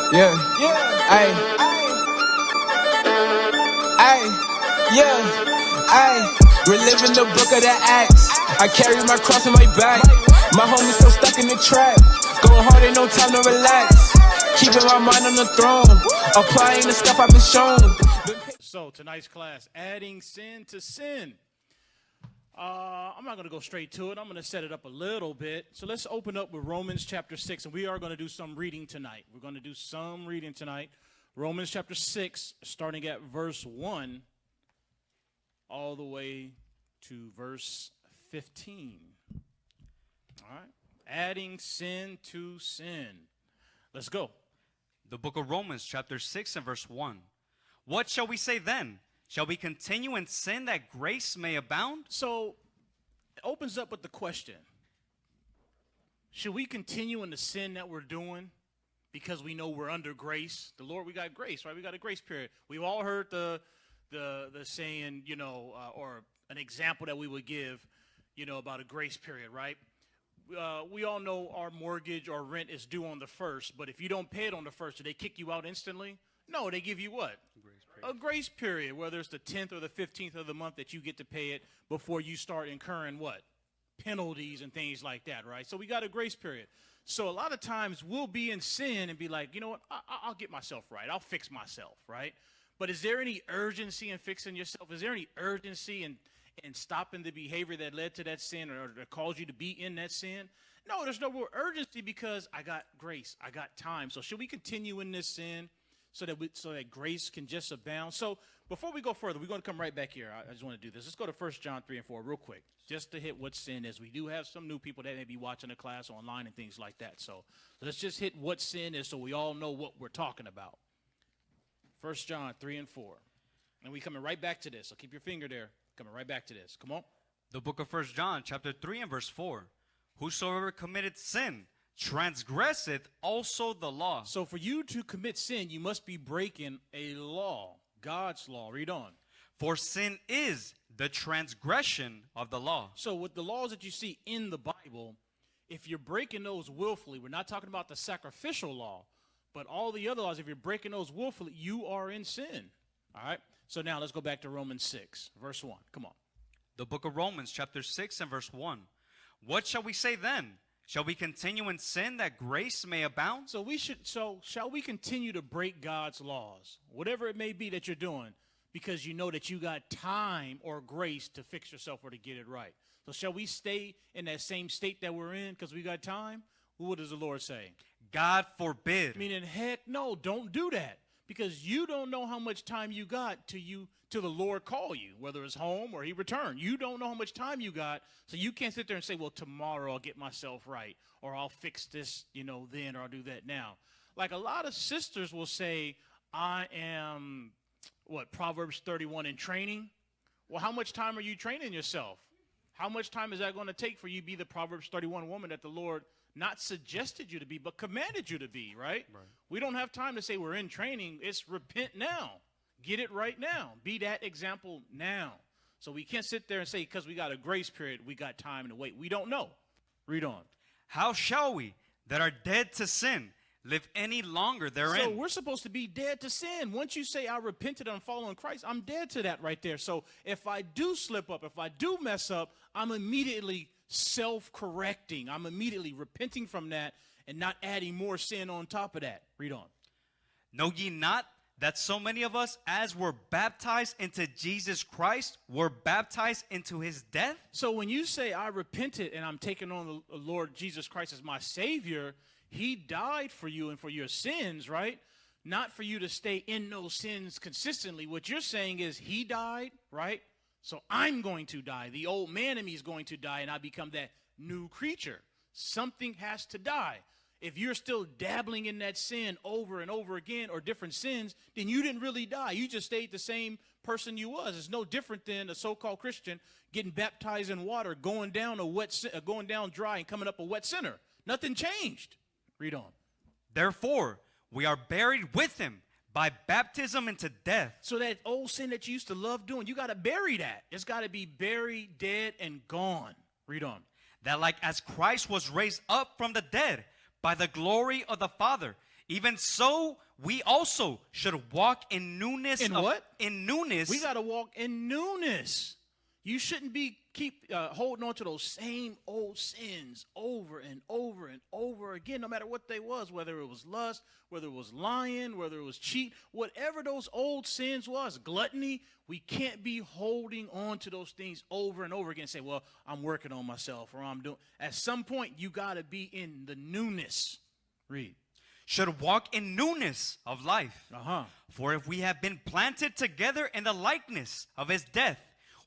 Yeah, ayy, yeah, ayy. Reliving the book of the Acts. I carry my cross on my back. My homies still stuck in the trap. Going hard, ain't no time to relax. Keeping my mind on the throne. Applying the stuff I've been shown. So tonight's class, adding sin to sin. I'm not going to go straight to it. I'm going to set it up a little bit. So let's open up with Romans chapter 6, and we are going to do some reading tonight. We're going to do some reading tonight. Romans chapter 6, starting at verse 1, all the way to verse 15. All right? Adding sin to sin. Let's go. The book of Romans chapter 6 and verse 1. What shall we say then? Shall we continue in sin that grace may abound? So it opens up with the question, should we continue in the sin that we're doing because we know we're under grace? The Lord, we got grace, right? We got a grace period. We've all heard the saying, or an example that we would give, about a grace period, right? We all know our mortgage or rent is due on the 1st, but if you don't pay it on the 1st, do they kick you out instantly? No, they give you what? A grace period, whether it's the 10th or the 15th of the month that you get to pay it before you start incurring what? Penalties and things like that, right? So we got a grace period. So a lot of times we'll be in sin and be like, you know what, I'll get myself right. I'll fix myself, right? But is there any urgency in fixing yourself? Is there any urgency in stopping the behavior that led to that sin or that caused you to be in that sin? No, there's no real urgency because I got grace. I got time. So should we continue in this sin? So that grace can just abound. So before we go further, we're going to come right back here. I just want to do this. Let's go to 1 John 3 and 4 real quick, just to hit what sin is. We do have some new people that may be watching the class online and things like that. So let's just hit what sin is so we all know what we're talking about. 1 John 3 and 4. And we're coming right back to this. So keep your finger there. Coming right back to this. Come on. The book of 1 John chapter 3 and verse 4. Whosoever committed sin transgresseth also the law. So for you to commit sin, you must be breaking a law, God's law. Read on. For sin is the transgression of the law. So with the laws that you see in the Bible, if you're breaking those willfully, we're not talking about the sacrificial law, but all the other laws, if you're breaking those willfully, you are in sin. All right? So now let's go back to Romans 6, verse 1. Come on. The book of Romans chapter 6 and verse 1. What shall we say then? Shall we continue in sin that grace may abound? So shall we continue to break God's laws, whatever it may be that you're doing, because you know that you got time or grace to fix yourself or to get it right? So shall we stay in that same state that we're in because we got time? What does the Lord say? God forbid. Meaning, heck no, don't do that. Because you don't know how much time you got till the Lord call you, whether it's home or he return. You don't know how much time you got, so you can't sit there and say, well, tomorrow I'll get myself right, or I'll fix this, then, or I'll do that now. Like a lot of sisters will say, I am, Proverbs 31 in training? Well, how much time are you training yourself? How much time is that going to take for you to be the Proverbs 31 woman that the Lord not suggested you to be, but commanded you to be, right? We don't have time to say we're in training. It's repent now. Get it right now. Be that example now. So we can't sit there and say because we got a grace period, we got time to wait. We don't know. Read on. How shall we that are dead to sin live any longer therein? So we're supposed to be dead to sin. Once you say I repented and I'm following Christ, I'm dead to that right there. So if I do slip up, if I do mess up, I'm immediately self-correcting. I'm immediately repenting from that and not adding more sin on top of that. Read on. Know ye not that so many of us, as were baptized into Jesus Christ, were baptized into his death? So when you say I repented and I'm taking on the Lord Jesus Christ as my Savior, he died for you and for your sins, right? Not for you to stay in those sins consistently. What you're saying is he died, right? So I'm going to die. The old man in me is going to die, and I become that new creature. Something has to die. If you're still dabbling in that sin over and over again or different sins, then you didn't really die. You just stayed the same person you was. It's no different than a so-called Christian getting baptized in water, going down dry and coming up a wet sinner. Nothing changed. Read on. Therefore, we are buried with him by baptism into death. So that old sin that you used to love doing, you got to bury that. It's got to be buried, dead, and gone. Read on. That like as Christ was raised up from the dead by the glory of the Father, Even so, we also should walk in newness. In what? In newness. We got to walk in newness. You shouldn't keep holding on to those same old sins over and over and over again, no matter what they was, whether it was lust, whether it was lying, whether it was cheat, whatever those old sins was, gluttony. We can't be holding on to those things over and over again and say, well, I'm working on myself, or I'm doing. At some point, you got to be in the newness. Read. Should walk in newness of life. For if we have been planted together in the likeness of his death,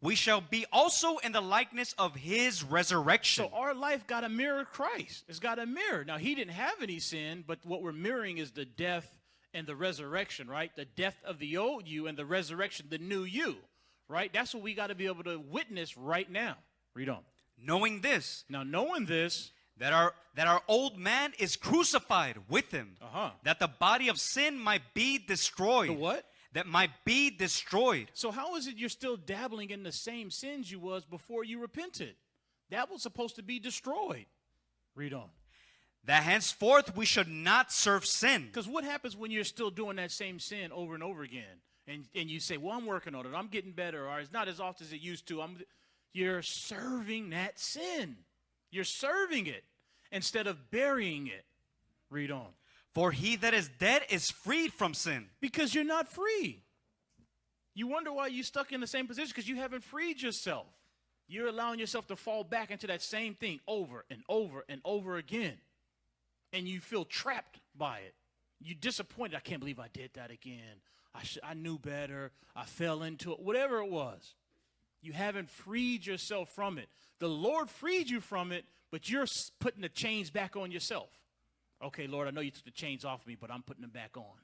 we shall be also in the likeness of his resurrection. So our life got to mirror Christ. It's got to mirror. Now, he didn't have any sin, but what we're mirroring is the death and the resurrection, right? The death of the old you and the resurrection, the new you, right? That's what we got to be able to witness right now. Read on. Knowing this. Now, knowing this. That our old man is crucified with him. That the body of sin might be destroyed. The what? That might be destroyed. So how is it you're still dabbling in the same sins you was before you repented? That was supposed to be destroyed. Read on. That henceforth we should not serve sin. Because what happens when you're still doing that same sin over and over again? And you say, well, I'm working on it. I'm getting better. Or it's not as often as it used to. You're serving that sin. You're serving it instead of burying it. Read on. For he that is dead is freed from sin. Because you're not free. You wonder why you're stuck in the same position, because you haven't freed yourself. You're allowing yourself to fall back into that same thing over and over and over again. And you feel trapped by it. You're disappointed. I can't believe I did that again. I knew better. I fell into it. Whatever it was. You haven't freed yourself from it. The Lord freed you from it, but you're putting the chains back on yourself. Okay, Lord, I know you took the chains off me, but I'm putting them back on.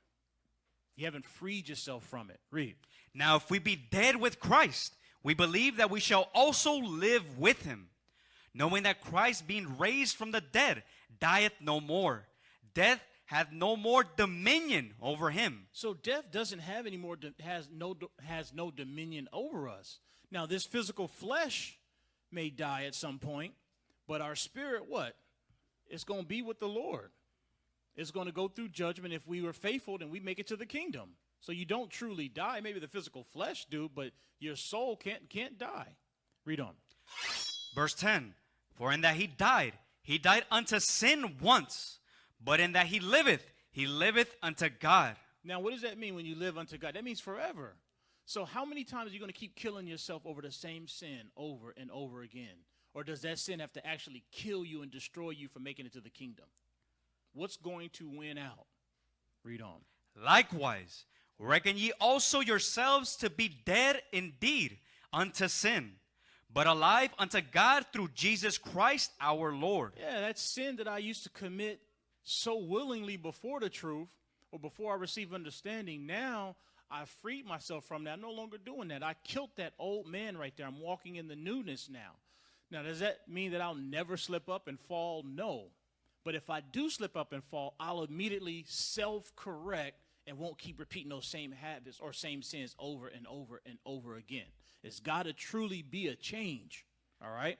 You haven't freed yourself from it. Read. Now, if we be dead with Christ, we believe that we shall also live with him, knowing that Christ, being raised from the dead, dieth no more. Death hath no more dominion over him. So death doesn't have any more, has no dominion over us. Now, this physical flesh may die at some point, but our spirit, what? It's going to be with the Lord. It's going to go through judgment. If we were faithful, then we make it to the kingdom. So you don't truly die. Maybe the physical flesh do, but your soul can't die. Read on. Verse 10. For in that he died unto sin once, but in that he liveth unto God. Now, what does that mean when you live unto God? That means forever. So how many times are you going to keep killing yourself over the same sin over and over again? Or does that sin have to actually kill you and destroy you from making it to the kingdom? What's going to win out? Read on. Likewise, reckon ye also yourselves to be dead indeed unto sin, but alive unto God through Jesus Christ our Lord. Yeah, that sin that I used to commit so willingly before the truth, or before I received understanding, now I've freed myself from that. I'm no longer doing that. I killed that old man right there. I'm walking in the newness now. Now, does that mean that I'll never slip up and fall? No. But if I do slip up and fall, I'll immediately self-correct and won't keep repeating those same habits or same sins over and over and over again. It's got to truly be a change, all right?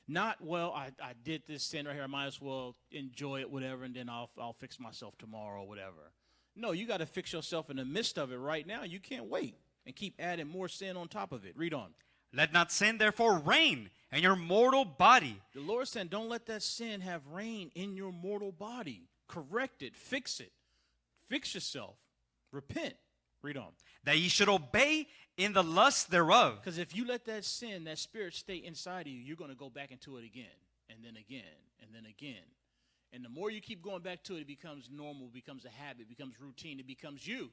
Not, well, I did this sin right here. I might as well enjoy it, whatever, and then I'll fix myself tomorrow or whatever. No, you got to fix yourself in the midst of it right now. You can't wait and keep adding more sin on top of it. Read on. Let not sin therefore reign in your mortal body. The Lord said, don't let that sin have reign in your mortal body. Correct it. Fix it. Fix yourself. Repent. Read on. That ye should obey in the lust thereof. Because if you let that sin, that spirit stay inside of you, you're going to go back into it again, and then again, and then again. And the more you keep going back to it, it becomes normal, becomes a habit, becomes routine, it becomes you.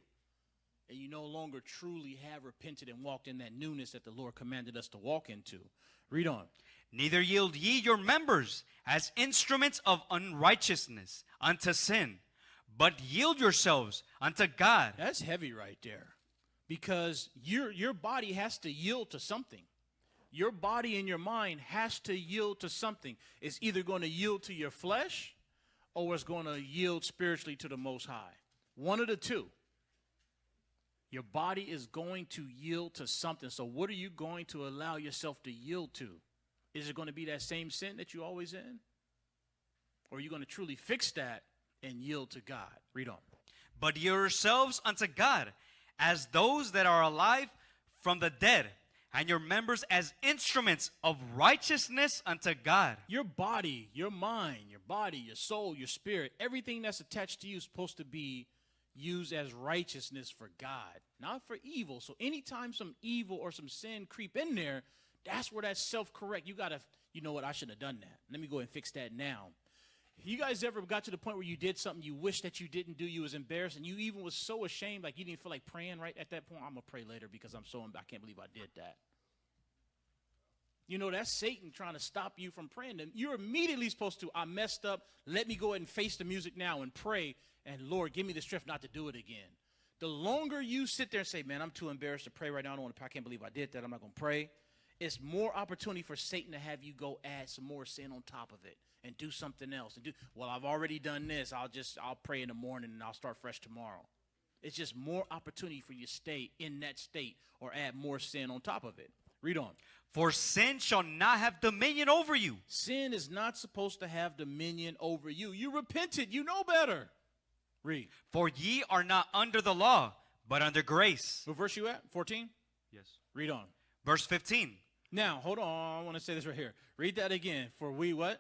And you no longer truly have repented and walked in that newness that the Lord commanded us to walk into. Read on. Neither yield ye your members as instruments of unrighteousness unto sin, but yield yourselves unto God. That's heavy right there. Because your body has to yield to something. Your body and your mind has to yield to something. It's either going to yield to your flesh or it's going to yield spiritually to the Most High. One of the two. Your body is going to yield to something. So what are you going to allow yourself to yield to? Is it going to be that same sin that you're always in? Or are you going to truly fix that and yield to God. Read on. But yourselves unto God, as those that are alive from the dead, and your members as instruments of righteousness unto God. Your body, your mind, your body, your soul, your spirit, everything that's attached to you is supposed to be used as righteousness for God, not for evil. So anytime some evil or some sin creep in there, that's where that self-correct. You got to, you know what, I shouldn't have done that. Let me go and fix that now. You guys ever got to the point where you did something you wish that you didn't do, you was embarrassed, and you even was so ashamed, like you didn't feel like praying right at that point? I'm going to pray later because I can't believe I did that. You know, that's Satan trying to stop you from praying. And you're immediately supposed to, I messed up, let me go ahead and face the music now and pray, and Lord, give me the strength not to do it again. The longer you sit there and say, man, I'm too embarrassed to pray right now, I can't believe I did that, I'm not going to pray, it's more opportunity for Satan to have you go add some more sin on top of it and do something else. And well, I've already done this, I'll pray in the morning and I'll start fresh tomorrow. It's just more opportunity for you to stay in that state or add more sin on top of it. Read on. For sin shall not have dominion over you. Sin is not supposed to have dominion over you. You repented. You know better. Read. For ye are not under the law, but under grace. What verse you at? 14? Yes. Read on. Verse 15. Now, hold on. I want to say this right here. Read that again. For we what?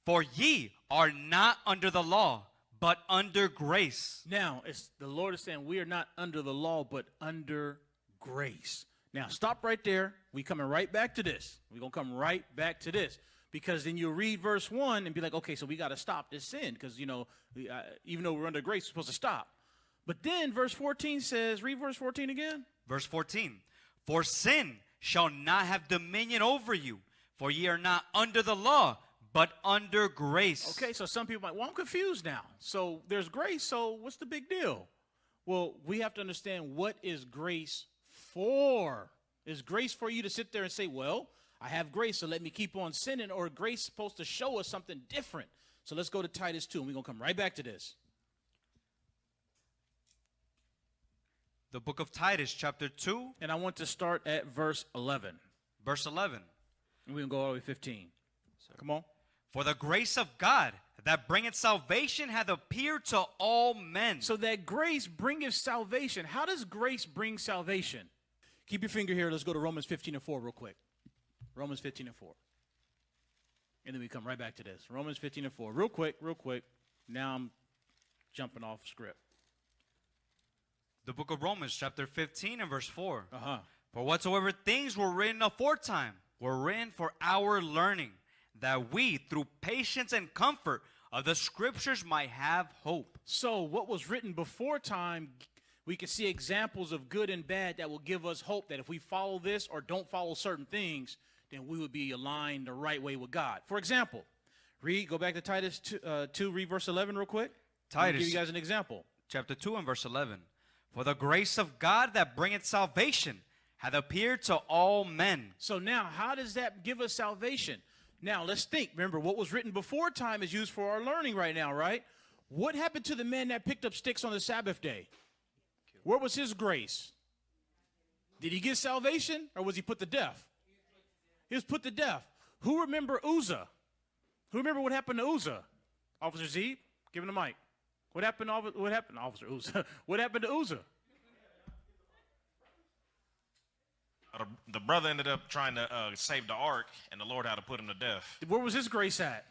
For ye are not under the law, but under grace. Now, the Lord is saying we are not under the law, but under grace. Now, stop right there. We're coming right back to this. We're going to come right back to this. Because then you'll read verse 1 and be like, okay, so we got to stop this sin. Because, you know, even though we're under grace, we're supposed to stop. But then verse 14 says, read verse 14 again. Verse 14. For sin shall not have dominion over you, for ye are not under the law, but under grace. Okay, so some people might, well, I'm confused now. So there's grace, so what's the big deal? Well, we have to understand, what is grace for? Is grace for you to sit there and say, well, I have grace, so let me keep on sinning, or grace supposed to show us something different? So let's go to Titus 2, and we're going to come right back to this. The book of Titus, chapter 2. And I want to start at verse 11. Verse 11. And we're going to go all the way to 15. Come on. For the grace of God that bringeth salvation hath appeared to all men. So that grace bringeth salvation. How does grace bring salvation? Keep your finger here. Let's go to Romans 15:4 real quick. Romans 15:4. And then we come right back to this. Romans 15:4. Real quick. Now I'm jumping off script. The book of Romans, chapter 15 and verse 4. Uh-huh. For whatsoever things were written aforetime were written for our learning, that we, through patience and comfort of the scriptures, might have hope. So what was written before time, we can see examples of good and bad that will give us hope that if we follow this or don't follow certain things, then we would be aligned the right way with God. For example, go back to Titus 2, read verse 11 real quick. Titus. Give you guys an example. Chapter 2 and verse 11. For the grace of God that bringeth salvation hath appeared to all men. So now, how does that give us salvation? Now, let's think. Remember, what was written before time is used for our learning right now, right? What happened to the man that picked up sticks on the Sabbath day? Where was his grace? Did he get salvation, or was he put to death? He was put to death. Who remember Uzzah? Who remember what happened to Uzzah? Officer Z, give him the mic. What happened, Officer Uzzah? What happened to Uzzah? The brother ended up trying to save the ark, and the Lord had to put him to death. Where was his grace at?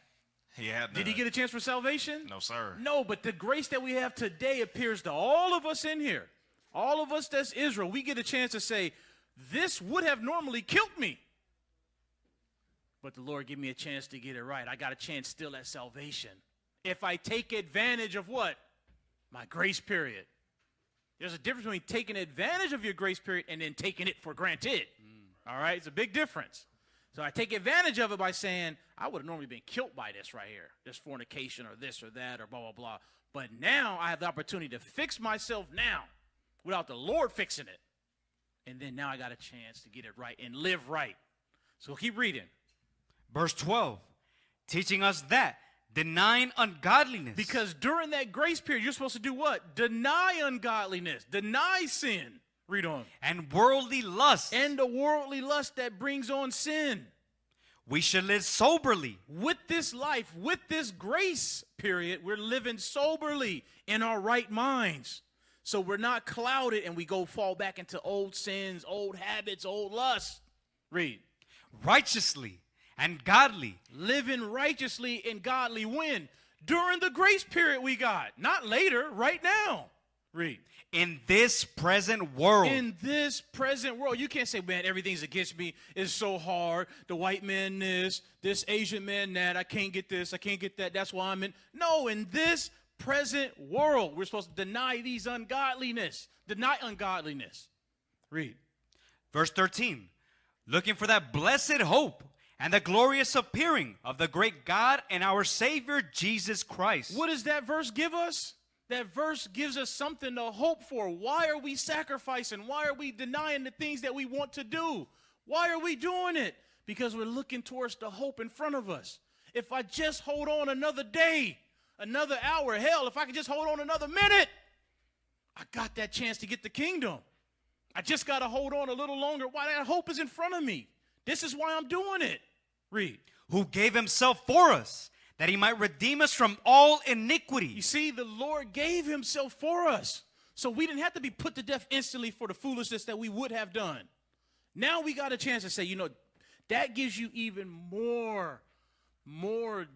He had. Did he get a chance for salvation? No, sir. No, but the grace that we have today appears to all of us in here. All of us that's Israel. We get a chance to say, this would have normally killed me, but the Lord gave me a chance to get it right. I got a chance still at salvation. If I take advantage of what? My grace period. There's a difference between taking advantage of your grace period and then taking it for granted. All right? It's a big difference. So I take advantage of it by saying, I would have normally been killed by this right here, this fornication or this or that or blah, blah, blah. But now I have the opportunity to fix myself now without the Lord fixing it. And then now I got a chance to get it right and live right. So keep reading. Verse 12, teaching us that, denying ungodliness. Because during that grace period, you're supposed to do what? Deny ungodliness. Deny sin. Read on. And worldly lust. And the worldly lust that brings on sin. We should live soberly. With this life, with this grace period, we're living soberly in our right minds. So we're not clouded and we go fall back into old sins, old habits, old lusts. Read. Righteously and godly. Living righteously and godly when? During the grace period we got. Not later, right now. Read. In this present world. In this present world. You can't say, man, everything's against me. It's so hard. The white man this Asian man that. I can't get this. I can't get that. That's why I'm in. No, in this present world, we're supposed to deny these ungodliness. Deny ungodliness. Read. Verse 13. Looking for that blessed hope and the glorious appearing of the great God and our Savior, Jesus Christ. What does that verse give us? That verse gives us something to hope for. Why are we sacrificing? Why are we denying the things that we want to do? Why are we doing it? Because we're looking towards the hope in front of us. If I just hold on another day, another hour, hell, if I could just hold on another minute, I got that chance to get the kingdom. I just got to hold on a little longer. Why? That hope is in front of me. This is why I'm doing it. Read. Who gave himself for us, that he might redeem us from all iniquity. You see, the Lord gave himself for us. So we didn't have to be put to death instantly for the foolishness that we would have done. Now we got a chance to say, you know, that gives you even more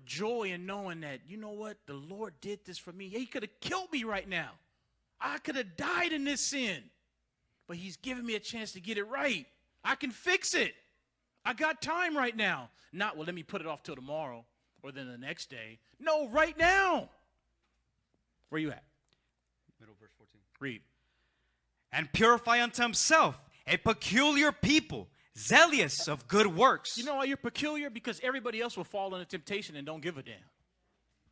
joy in knowing that, you know what, the Lord did this for me. He could have killed me right now. I could have died in this sin. But he's giving me a chance to get it right. I can fix it. I got time right now. Not, well, let me put it off till tomorrow or then the next day. No, right now. Where you at? Middle verse 14. Read. And purify unto himself a peculiar people, zealous of good works. You know why you're peculiar? Because everybody else will fall into temptation and don't give a damn.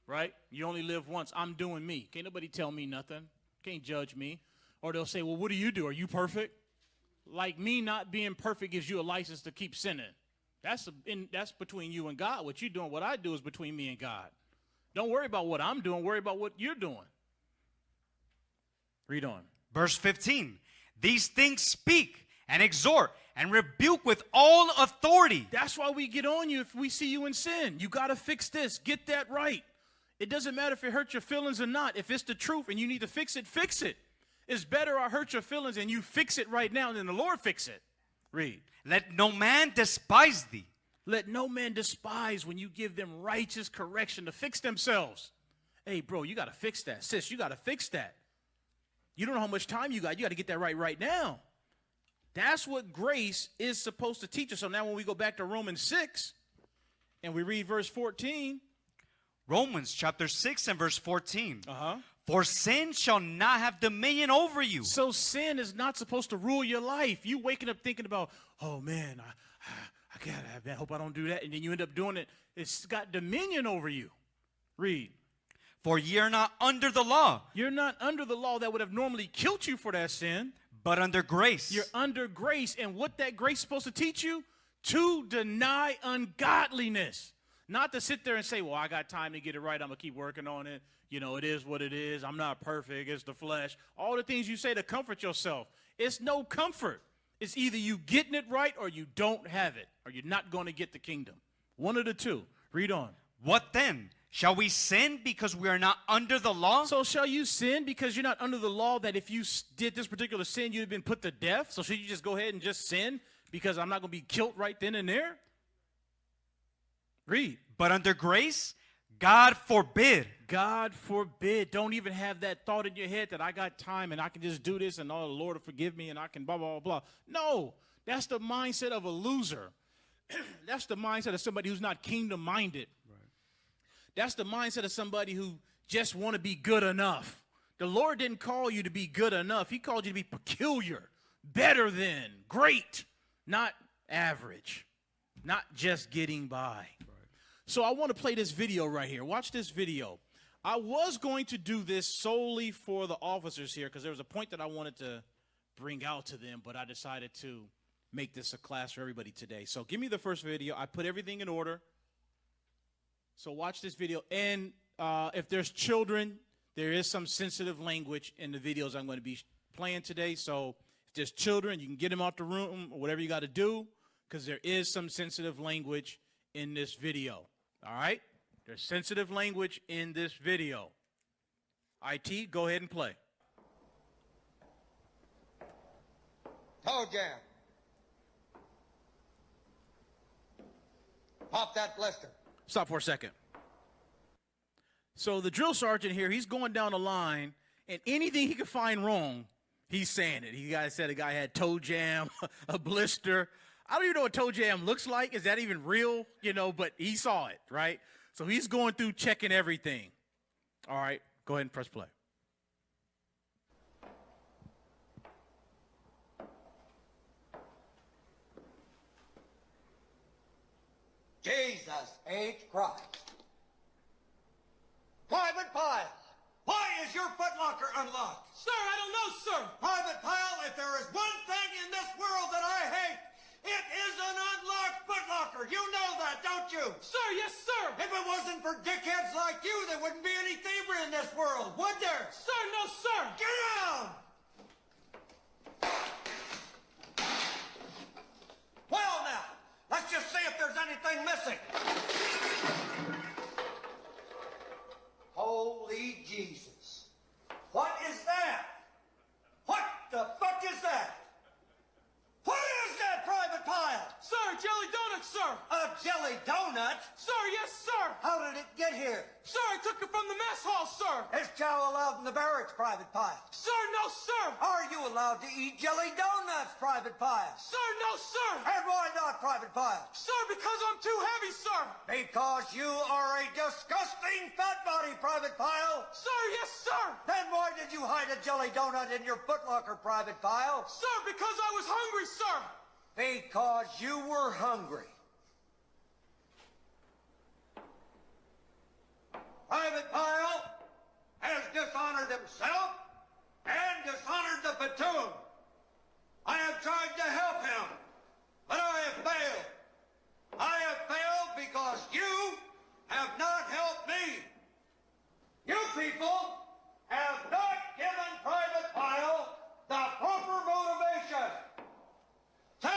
Right? You only live once. I'm doing me. Can't nobody tell me nothing. Can't judge me. Or they'll say, well, what do you do? Are you perfect? Like me not being perfect gives you a license to keep sinning. That's between you and God. What you're doing, what I do is between me and God. Don't worry about what I'm doing. Worry about what you're doing. Read on. Verse 15. These things speak and exhort and rebuke with all authority. That's why we get on you if we see you in sin. You got to fix this. Get that right. It doesn't matter if it hurts your feelings or not. If it's the truth and you need to fix it, fix it. It's better I hurt your feelings and you fix it right now than the Lord fix it. Read. Let no man despise thee. Let no man despise when you give them righteous correction to fix themselves. Hey, bro, you got to fix that. Sis, you got to fix that. You don't know how much time you got. You got to get that right now. That's what grace is supposed to teach us. So now when we go back to Romans 6 and we read verse 14. Romans chapter 6 and verse 14. Uh-huh. For sin shall not have dominion over you. So sin is not supposed to rule your life. You waking up thinking about, oh man, I hope I don't do that. And then you end up doing it. It's got dominion over you. Read. For ye are not under the law. You're not under the law that would have normally killed you for that sin. But under grace. You're under grace. And what that grace is supposed to teach you? To deny ungodliness. Not to sit there and say, well, I got time to get it right. I'm going to keep working on it. You know, it is what it is. I'm not perfect. It's the flesh. All the things you say to comfort yourself. It's no comfort. It's either you getting it right or you don't have it. Or you're not going to get the kingdom. One of the two. Read on. What then? Shall we sin because we are not under the law? So shall you sin because you're not under the law that if you did this particular sin, you'd have been put to death? So should you just go ahead and just sin because I'm not going to be killed right then and there? Read. But under grace, God forbid. God forbid. Don't even have that thought in your head that I got time and I can just do this and oh, the Lord will forgive me and I can blah, blah, blah, blah. No, that's the mindset of a loser. That's the mindset of somebody who's not kingdom-minded. Right. That's the mindset of somebody who just want to be good enough. The Lord didn't call you to be good enough. He called you to be peculiar, better than, great, not average, not just getting by. Right. So I want to play this video right here. Watch this video. I was going to do this solely for the officers here because there was a point that I wanted to bring out to them, but I decided to make this a class for everybody today. So give me the first video. I put everything in order. So watch this video. And if there's children, there is some sensitive language in the videos I'm going to be playing today. So if there's children, you can get them out the room or whatever you got to do because there is some sensitive language in this video. All right? There's sensitive language in this video. IT, go ahead and play. Toe jam. Pop that blister. Stop for a second. So the drill sergeant here, he's going down the line, and anything he could find wrong, he's saying it. He said a guy had toe jam, a blister. I don't even know what toe jam looks like. Is that even real? You know, but he saw it, right? So he's going through checking everything. All right, go ahead and press play. Jesus H. Christ. Private Pyle, why is your footlocker unlocked? Sir, I don't know, sir. Private Pyle, if there is one thing in this world that I hate, it is an unlocked footlocker. You know that, don't you? Sir, yes, sir. If it wasn't for dickheads like you, there wouldn't be any thievery in this world, would there? Sir, no, sir. Get down! Well, now, let's just see if there's anything missing. Holy Jesus. What is that? What the fuck is that? What is that, Private Pyle? Sir, jelly donuts, sir. A jelly donut? Sir, yes, sir. How did it get here? Sir, I took it from the mess hall, sir. Is chow allowed in the barracks, Private Pyle? Sir, no, sir. Are you allowed to eat jelly donuts, Private Pyle? Sir, no, sir. And why not, Private Pyle? Sir, because I'm too heavy, sir. Because you are a disgusting fat body, Private Pyle. Sir, yes, sir. Then why did you hide a jelly donut in your footlocker, Private Pyle? Sir, because I was hungry, sir. Because you were hungry. Private Pyle has dishonored himself and dishonored the platoon. I have tried to help him, but I have failed. I have failed because you have not helped me. You people have not given Private Pyle the proper motivation. So,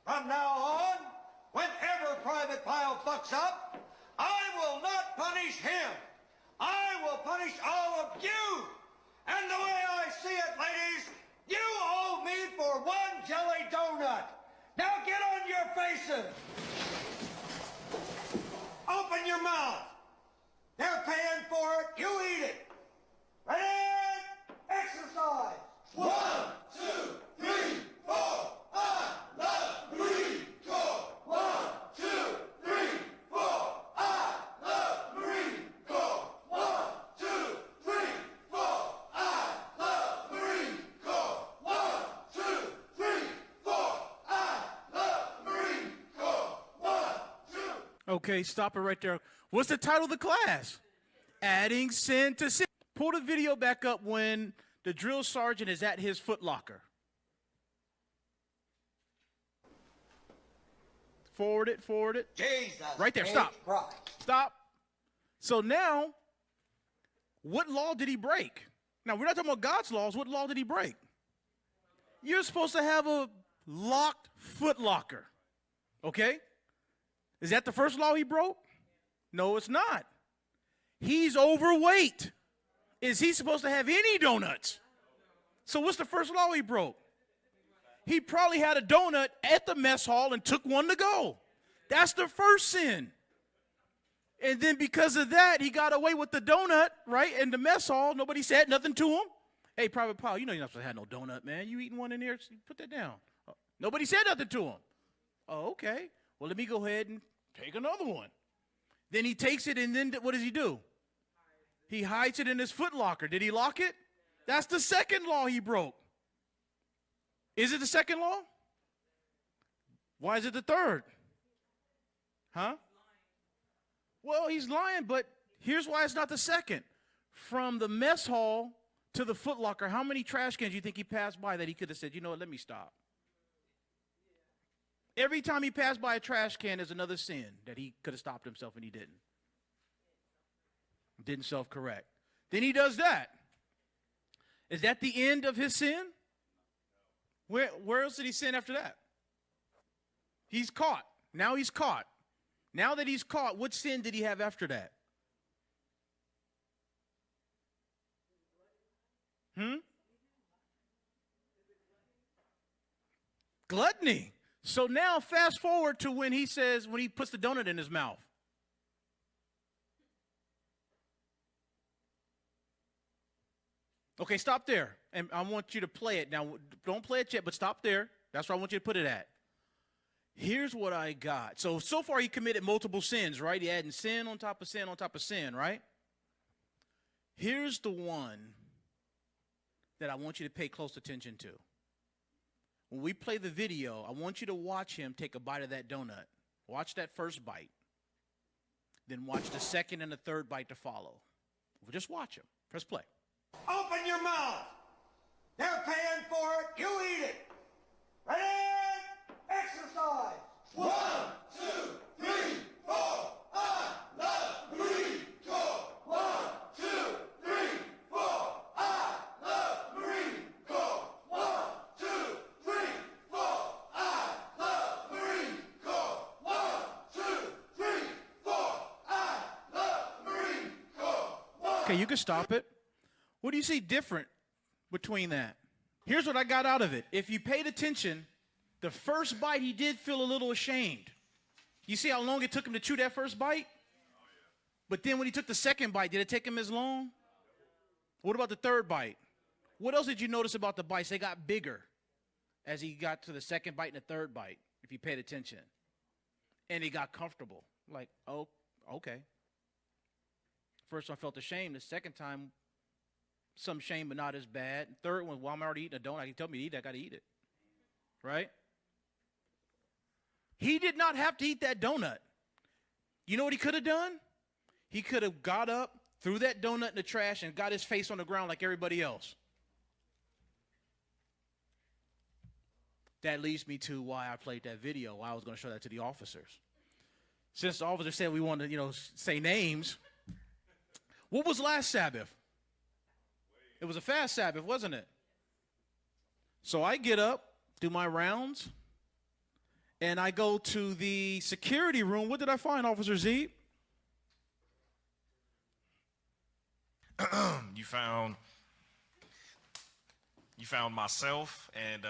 from now on, whenever Private Pyle fucks up, I will not punish him. I will punish all of you. And the way I see it, ladies, you owe me for one jelly donut. Now get on your faces. Open your mouth. They're paying for it. You eat it. Ready? Exercise. 1, 2, 3, 4. I love Marine Corps. 1, 2, 3, 4. I love Marine Corps. 1, 2, 3, 4. I love Marine Corps. 1, 2, 3, 4. I love Marine Corps. 1, 2. Okay, stop it right there. What's the title of the class? Adding sin to sin. Pull the video back up when the drill sergeant is at his footlocker. Forward it. Jesus. Right there, stop. Christ. Stop. So now, what law did he break? Now, we're not talking about God's laws. What law did he break? You're supposed to have a locked footlocker. Okay? Is that the first law he broke? No, it's not. He's overweight. Is he supposed to have any donuts? So what's the first law he broke? He probably had a donut at the mess hall and took one to go. That's the first sin. And then because of that, he got away with the donut, right, in the mess hall. Nobody said nothing to him. Hey, Private Pyle, you know you're not supposed to have no donut, man. You eating one in there? Put that down. Nobody said nothing to him. Oh, okay. Well, let me go ahead and take another one. Then he takes it, and then what does he do? He hides it in his footlocker. Did he lock it? That's the second law he broke. Is it the second law? Why is it the third? Huh? Well, he's lying, but here's why it's not the second. From the mess hall to the footlocker, how many trash cans do you think he passed by that he could have said, you know what, let me stop? Every time he passed by a trash can, there's another sin that he could have stopped himself, and he didn't. Didn't self-correct. Then he does that. Is that the end of his sin? Where else did he sin after that? He's caught. Now he's caught. Now that he's caught, what sin did he have after that? Gluttony. So now fast forward to when he puts the donut in his mouth. Okay, stop there. And I want you to play it. Now, don't play it yet, but stop there. That's where I want you to put it at. Here's what I got. So far he committed multiple sins, right? He adding sin on top of sin on top of sin, right? Here's the one that I want you to pay close attention to. When we play the video, I want you to watch him take a bite of that donut. Watch that first bite. Then watch the second and the third bite to follow. Just watch him. Press play. Open your mouth. They're paying for it. You eat it. Ready? Exercise. 1, 2, 3, 4. I love Marine Corps. 1, 2, 3, 4. I love Marine Corps. 1, 2, 3, 4. I love Marine Corps. 1, 2, 3, 4. I love Marine Corps. Okay, you can stop it. What do you see different between that? Here's what I got out of it. If you paid attention, the first bite he did feel a little ashamed. You see how long it took him to chew that first bite? But then when he took the second bite, did it take him as long? What about the third bite? What else did you notice about the bites? They got bigger as he got to the second bite and the third bite, if you paid attention. And he got comfortable. Like, oh, okay. First I felt ashamed. The second time, some shame, but not as bad. Third one, well, I'm already eating a donut. He told me to eat it. I got to eat it. Right? He did not have to eat that donut. You know what he could have done? He could have got up, threw that donut in the trash, and got his face on the ground like everybody else. That leads me to why I played that video, why I was going to show that to the officers. Since the officer said we wanted to, say names, what was last Sabbath? It was a fast Sabbath, wasn't it? So I get up, do my rounds, and I go to the security room. What did I find, Officer Z? You found myself and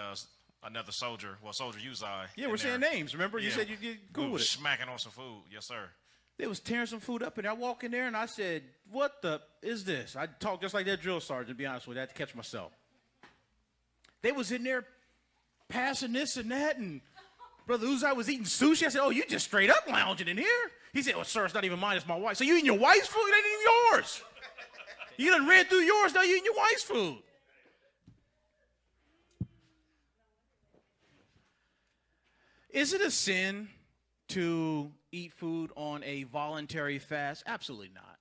another soldier. Well, Soldier Uzai. Yeah, we're saying names. Remember, you said you did cool with it. Smacking on some food. Yes, sir. They was tearing some food up, and I walk in there, and I said, what the is this? I talked just like that drill sergeant, to be honest with you. I had to catch myself. They was in there passing this and that, and Brother Uzai was eating sushi. I said, oh, you just straight up lounging in here? He said, well, sir, it's not even mine, it's my wife. So you eating your wife's food? It ain't even yours. You done ran through yours, now you eating your wife's food. Is it a sin to eat food on a voluntary fast? Absolutely not.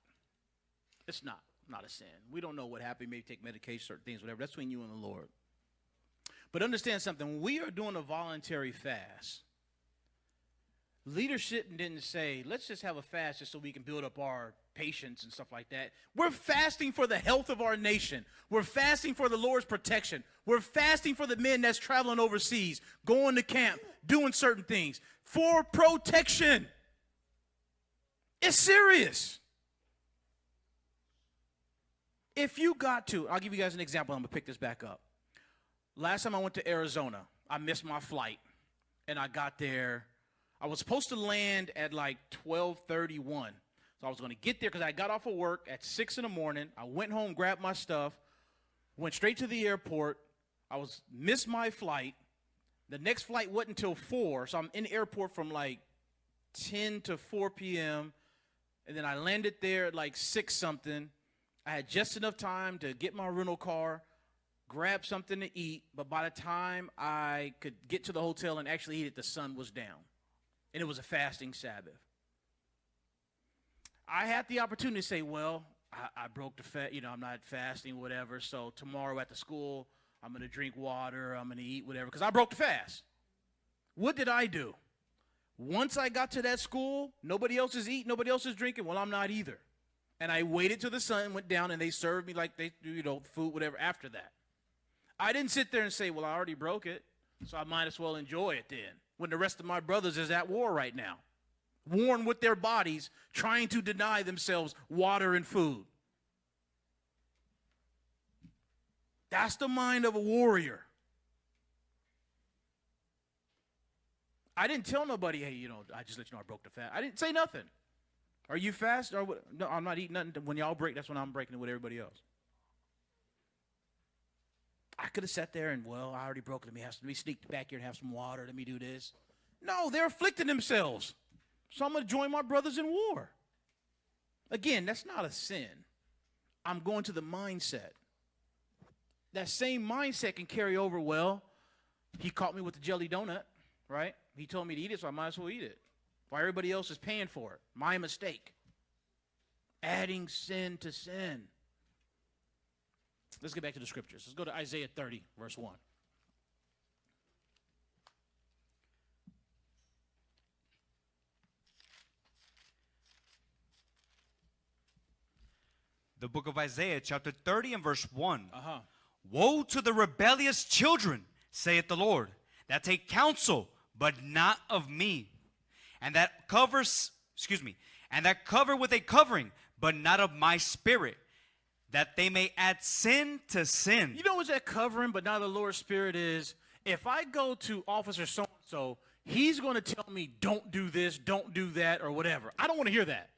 It's not a sin. We don't know what happened. Maybe take medication, certain things, whatever. That's between you and the Lord. But understand something. When we are doing a voluntary fast, leadership didn't say, let's just have a fast just so we can build up our patience and stuff like that. We're fasting for the health of our nation. We're fasting for the Lord's protection. We're fasting for the men that's traveling overseas, going to camp, doing certain things for protection. It's serious. If you got to, I'll give you guys an example. I'm going to pick this back up. Last time I went to Arizona, I missed my flight, and I got there. I was supposed to land at like 12:31. So I was going to get there because I got off of work at 6 in the morning. I went home, grabbed my stuff, went straight to the airport. I missed my flight. The next flight wasn't until 4, so I'm in the airport from like 10 to 4 p.m., and then I landed there at like 6 something. I had just enough time to get my rental car, grab something to eat, but by the time I could get to the hotel and actually eat it, the sun was down, and it was a fasting Sabbath. I had the opportunity to say, well, I broke the fast, I'm not fasting, whatever, so tomorrow at the school, I'm going to drink water, I'm going to eat whatever, because I broke the fast. What did I do? Once I got to that school, nobody else is eating, nobody else is drinking, well, I'm not either. And I waited till the sun went down, and they served me like they do, food, whatever, after that. I didn't sit there and say, well, I already broke it, so I might as well enjoy it then, when the rest of my brothers is at war right now. worn with their bodies, trying to deny themselves water and food. That's the mind of a warrior. I didn't tell nobody, hey, I just let you know I broke the fast. I didn't say nothing. Are you fast? Or what? No, I'm not eating nothing. When y'all break, that's when I'm breaking it with everybody else. I could have sat there and, I already broke it. Let me sneak back here and have some water. Let me do this. No, they're afflicting themselves. So I'm going to join my brothers in war. Again, that's not a sin. I'm going to the mindset. That same mindset can carry over, he caught me with the jelly donut, right? He told me to eat it, so I might as well eat it. While everybody else is paying for it. My mistake. Adding sin to sin. Let's get back to the scriptures. Let's go to Isaiah 30, verse 1. The book of Isaiah, chapter 30 and verse 1. Uh-huh. Woe to the rebellious children, saith the Lord, that take counsel, but not of me, and that cover with a covering, but not of my spirit, that they may add sin to sin. You know what's that covering, but not of the Lord's Spirit is? If I go to Officer so-and-so, he's going to tell me, don't do this, don't do that, or whatever. I don't want to hear that.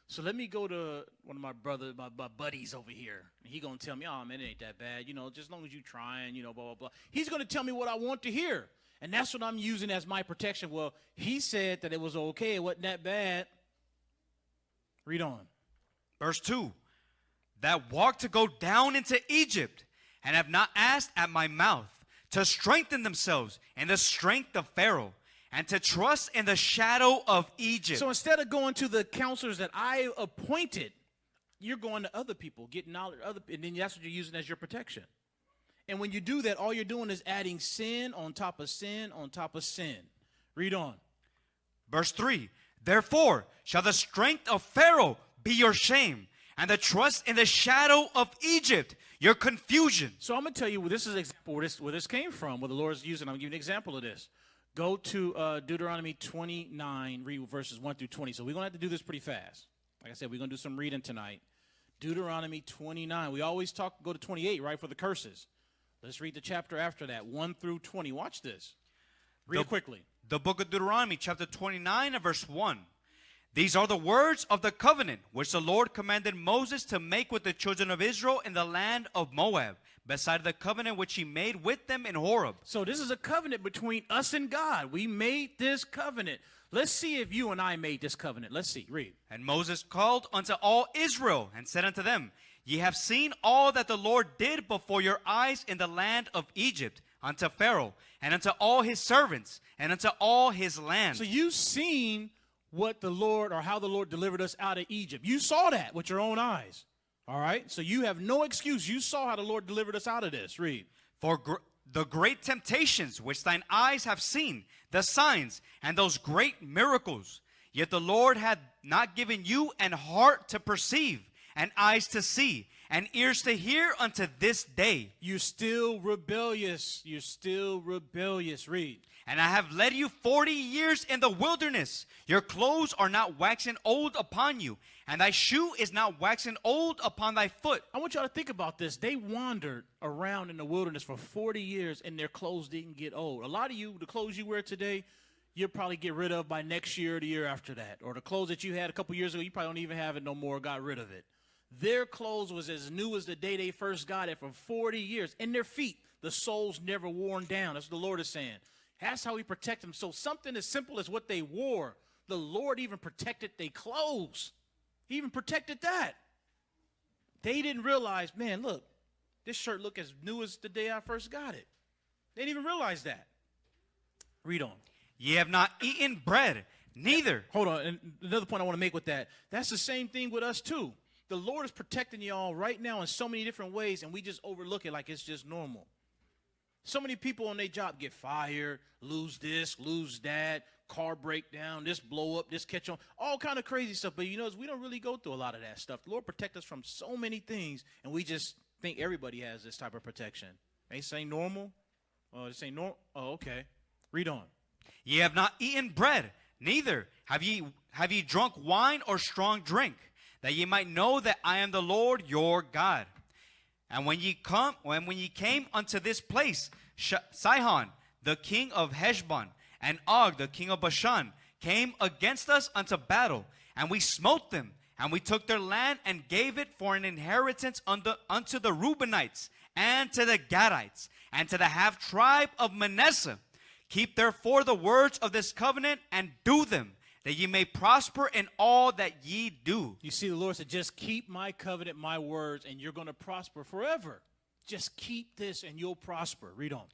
So let me go to one of my buddies over here. And he's going to tell me, oh, man, it ain't that bad. Just as long as you trying, blah, blah, blah. He's going to tell me what I want to hear. And that's what I'm using as my protection. Well, he said that it was okay. It wasn't that bad. Read on. Verse 2. That walk to go down into Egypt, and have not asked at my mouth, to strengthen themselves in the strength of Pharaoh, and to trust in the shadow of Egypt. So instead of going to the counselors that I appointed, you're going to other people, getting knowledge, and then that's what you're using as your protection. And when you do that, all you're doing is adding sin on top of sin on top of sin. Read on. Verse 3. Therefore shall the strength of Pharaoh be your shame, and the trust in the shadow of Egypt your confusion. So I'm going to tell you where this is example where this came from, where the Lord is using. I'm going to give you an example of this. Go to Deuteronomy 29, read verses 1 through 20. So we're going to have to do this pretty fast. Like I said, we're going to do some reading tonight. Deuteronomy 29. We always go to 28, right, for the curses. Let's read the chapter after that, 1 through 20. Watch this. Read it quickly. The book of Deuteronomy, chapter 29 and verse 1. These are the words of the covenant which the Lord commanded Moses to make with the children of Israel in the land of Moab, beside the covenant which he made with them in Horeb. So this is a covenant between us and God. We made this covenant. Let's see if you and I made this covenant. Let's see. Read. And Moses called unto all Israel and said unto them, Ye have seen all that the Lord did before your eyes in the land of Egypt, unto Pharaoh, and unto all his servants, and unto all his land. So you've seen what the Lord, or how the Lord delivered us out of Egypt. You saw that with your own eyes. All right? So you have no excuse. You saw how the Lord delivered us out of this. Read. For the great temptations which thine eyes have seen, the signs, and those great miracles, yet the Lord had not given you an heart to perceive, and eyes to see, and ears to hear unto this day. You're still rebellious. You're still rebellious. Read. And I have led you 40 years in the wilderness. Your clothes are not waxing old upon you, and thy shoe is not waxing old upon thy foot. I want y'all to think about this. They wandered around in the wilderness for 40 years, and their clothes didn't get old. A lot of you, the clothes you wear today, you'll probably get rid of by next year or the year after that. Or the clothes that you had a couple years ago, you probably don't even have it no more, got rid of it. Their clothes was as new as the day they first got it for 40 years. And their feet, the soles never worn down. That's what the Lord is saying. That's how we protect them. So something as simple as what they wore, the Lord even protected their clothes. He even protected that. They didn't realize, man, look, this shirt look as new as the day I first got it. They didn't even realize that. Read on. Ye have not eaten bread, neither. Hold on. And another point I want to make with that, that's the same thing with us too. The Lord is protecting y'all right now in so many different ways, and we just overlook it like it's just normal. So many people on their job get fired, lose this, lose that, car breakdown, this blow up, this catch on, all kind of crazy stuff. But you know, we don't really go through a lot of that stuff. The Lord protect us from so many things, and we just think everybody has this type of protection. Ain't saying normal? Oh, this ain't normal? Oh, okay. Read on. Ye have not eaten bread, Neither have ye drunk wine or strong drink, that ye might know that I am the Lord your God. And when ye came unto this place, Sihon, the king of Heshbon, and Og, the king of Bashan, came against us unto battle, and we smote them, and we took their land and gave it for an inheritance unto the Reubenites, and to the Gadites, and to the half tribe of Manasseh. Keep therefore the words of this covenant, and do them, that ye may prosper in all that ye do. You see, the Lord said, just keep my covenant, my words, and you're going to prosper forever. Just keep this and you'll prosper. Read on.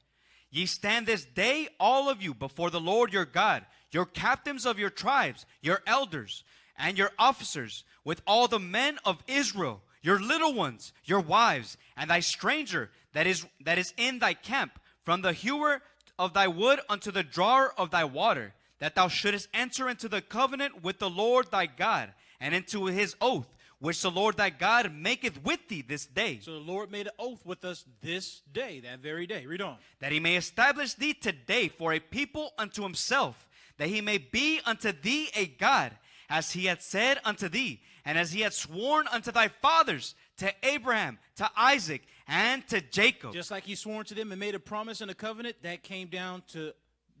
Ye stand this day, all of you, before the Lord your God, your captains of your tribes, your elders, and your officers, with all the men of Israel, your little ones, your wives, and thy stranger that is in thy camp, from the hewer of thy wood unto the drawer of thy water, that thou shouldest enter into the covenant with the Lord thy God, and into his oath, which the Lord thy God maketh with thee this day. So the Lord made an oath with us this day, that very day. Read on. That he may establish thee today for a people unto himself, that he may be unto thee a God, as he had said unto thee, and as he had sworn unto thy fathers, to Abraham, to Isaac, and to Jacob. Just like he sworn to them and made a promise and a covenant, that came down to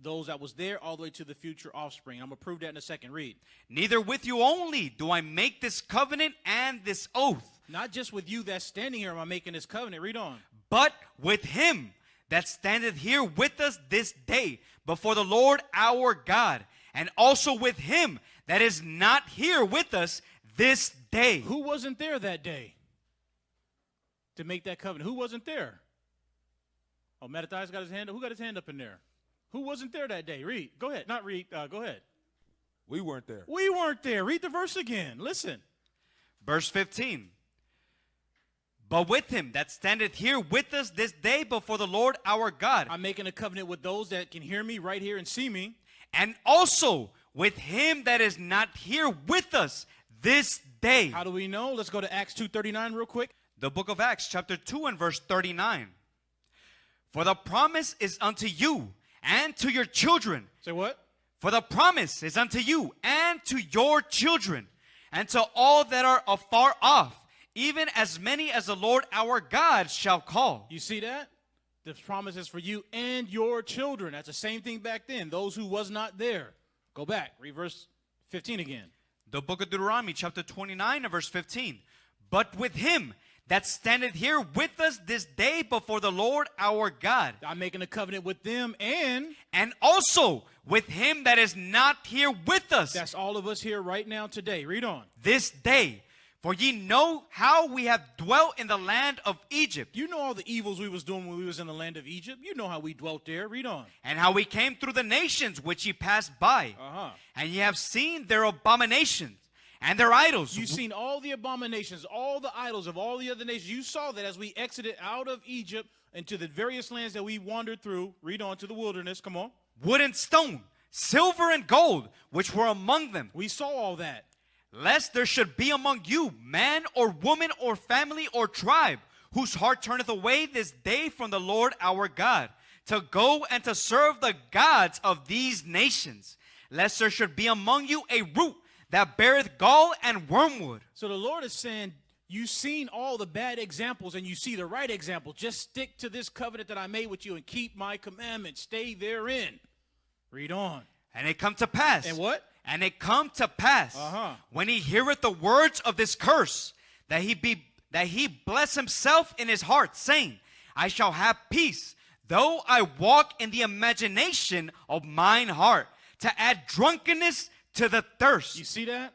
those that was there all the way to the future offspring. I'm going to prove that in a second. Read. Neither with you only do I make this covenant and this oath. Not just with you that's standing here am I making this covenant. Read on. But with him that standeth here with us this day before the Lord our God, and also with him that is not here with us this day. Who wasn't there that day to make that covenant? Who wasn't there? Oh, Mattathias got his hand up. Who got his hand up in there? Who wasn't there that day? Read. Go ahead. Not read. Go ahead. We weren't there. We weren't there. Read the verse again. Listen. Verse 15. But with him that standeth here with us this day before the Lord our God. I'm making a covenant with those that can hear me right here and see me. And also with him that is not here with us this day. How do we know? Let's go to Acts 2:39 real quick. The book of Acts chapter 2 and verse 39. For the promise is unto you and to your children. Say what? For the promise is unto you and to your children, and to all that are afar off, even as many as the Lord our God shall call. You see that? The promise is for you and your children. That's the same thing back then. Those who was not there. Go back. Read verse 15 again. The book of Deuteronomy chapter 29 and verse 15. But with him that standeth here with us this day before the Lord our God. I'm making a covenant with them and also with him that is not here with us. That's all of us here right now today. Read on. This day. For ye know how we have dwelt in the land of Egypt. You know all the evils we was doing when we was in the land of Egypt. You know how we dwelt there. Read on. And how we came through the nations which ye passed by. And ye have seen their abominations and their idols. You've seen all the abominations, all the idols of all the other nations. You saw that as we exited out of Egypt into the various lands that we wandered through. Read on to the wilderness. Come on. Wood and stone, silver and gold, which were among them. We saw all that. Lest there should be among you man or woman or family or tribe, whose heart turneth away this day from the Lord our God, to go and to serve the gods of these nations. Lest there should be among you a root that beareth gall and wormwood. So the Lord is saying, you've seen all the bad examples and you see the right example. Just stick to this covenant that I made with you and keep my commandments. Stay therein. Read on. And it come to pass. And what? And it come to pass, when he heareth the words of this curse, that he bless himself in his heart, saying, I shall have peace, though I walk in the imagination of mine heart, to add drunkenness to the thirst. You see that?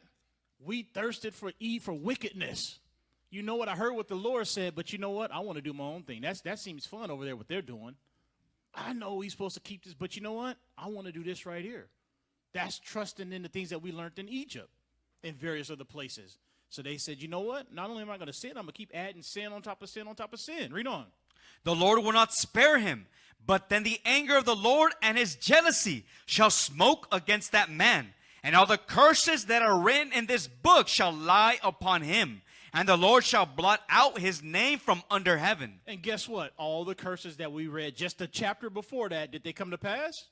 We thirsted for wickedness. You know what? I heard what the Lord said, but you know what? I want to do my own thing. That seems fun over there, what they're doing. I know we're supposed to keep this, but you know what? I want to do this right here. That's trusting in the things that we learned in Egypt and various other places. So they said, you know what? Not only am I going to sin, I'm going to keep adding sin on top of sin on top of sin. Read on. The Lord will not spare him, but then the anger of the Lord and his jealousy shall smoke against that man. And all the curses that are written in this book shall lie upon him. And the Lord shall blot out his name from under heaven. And guess what? All the curses that we read just a chapter before that, did they come to pass?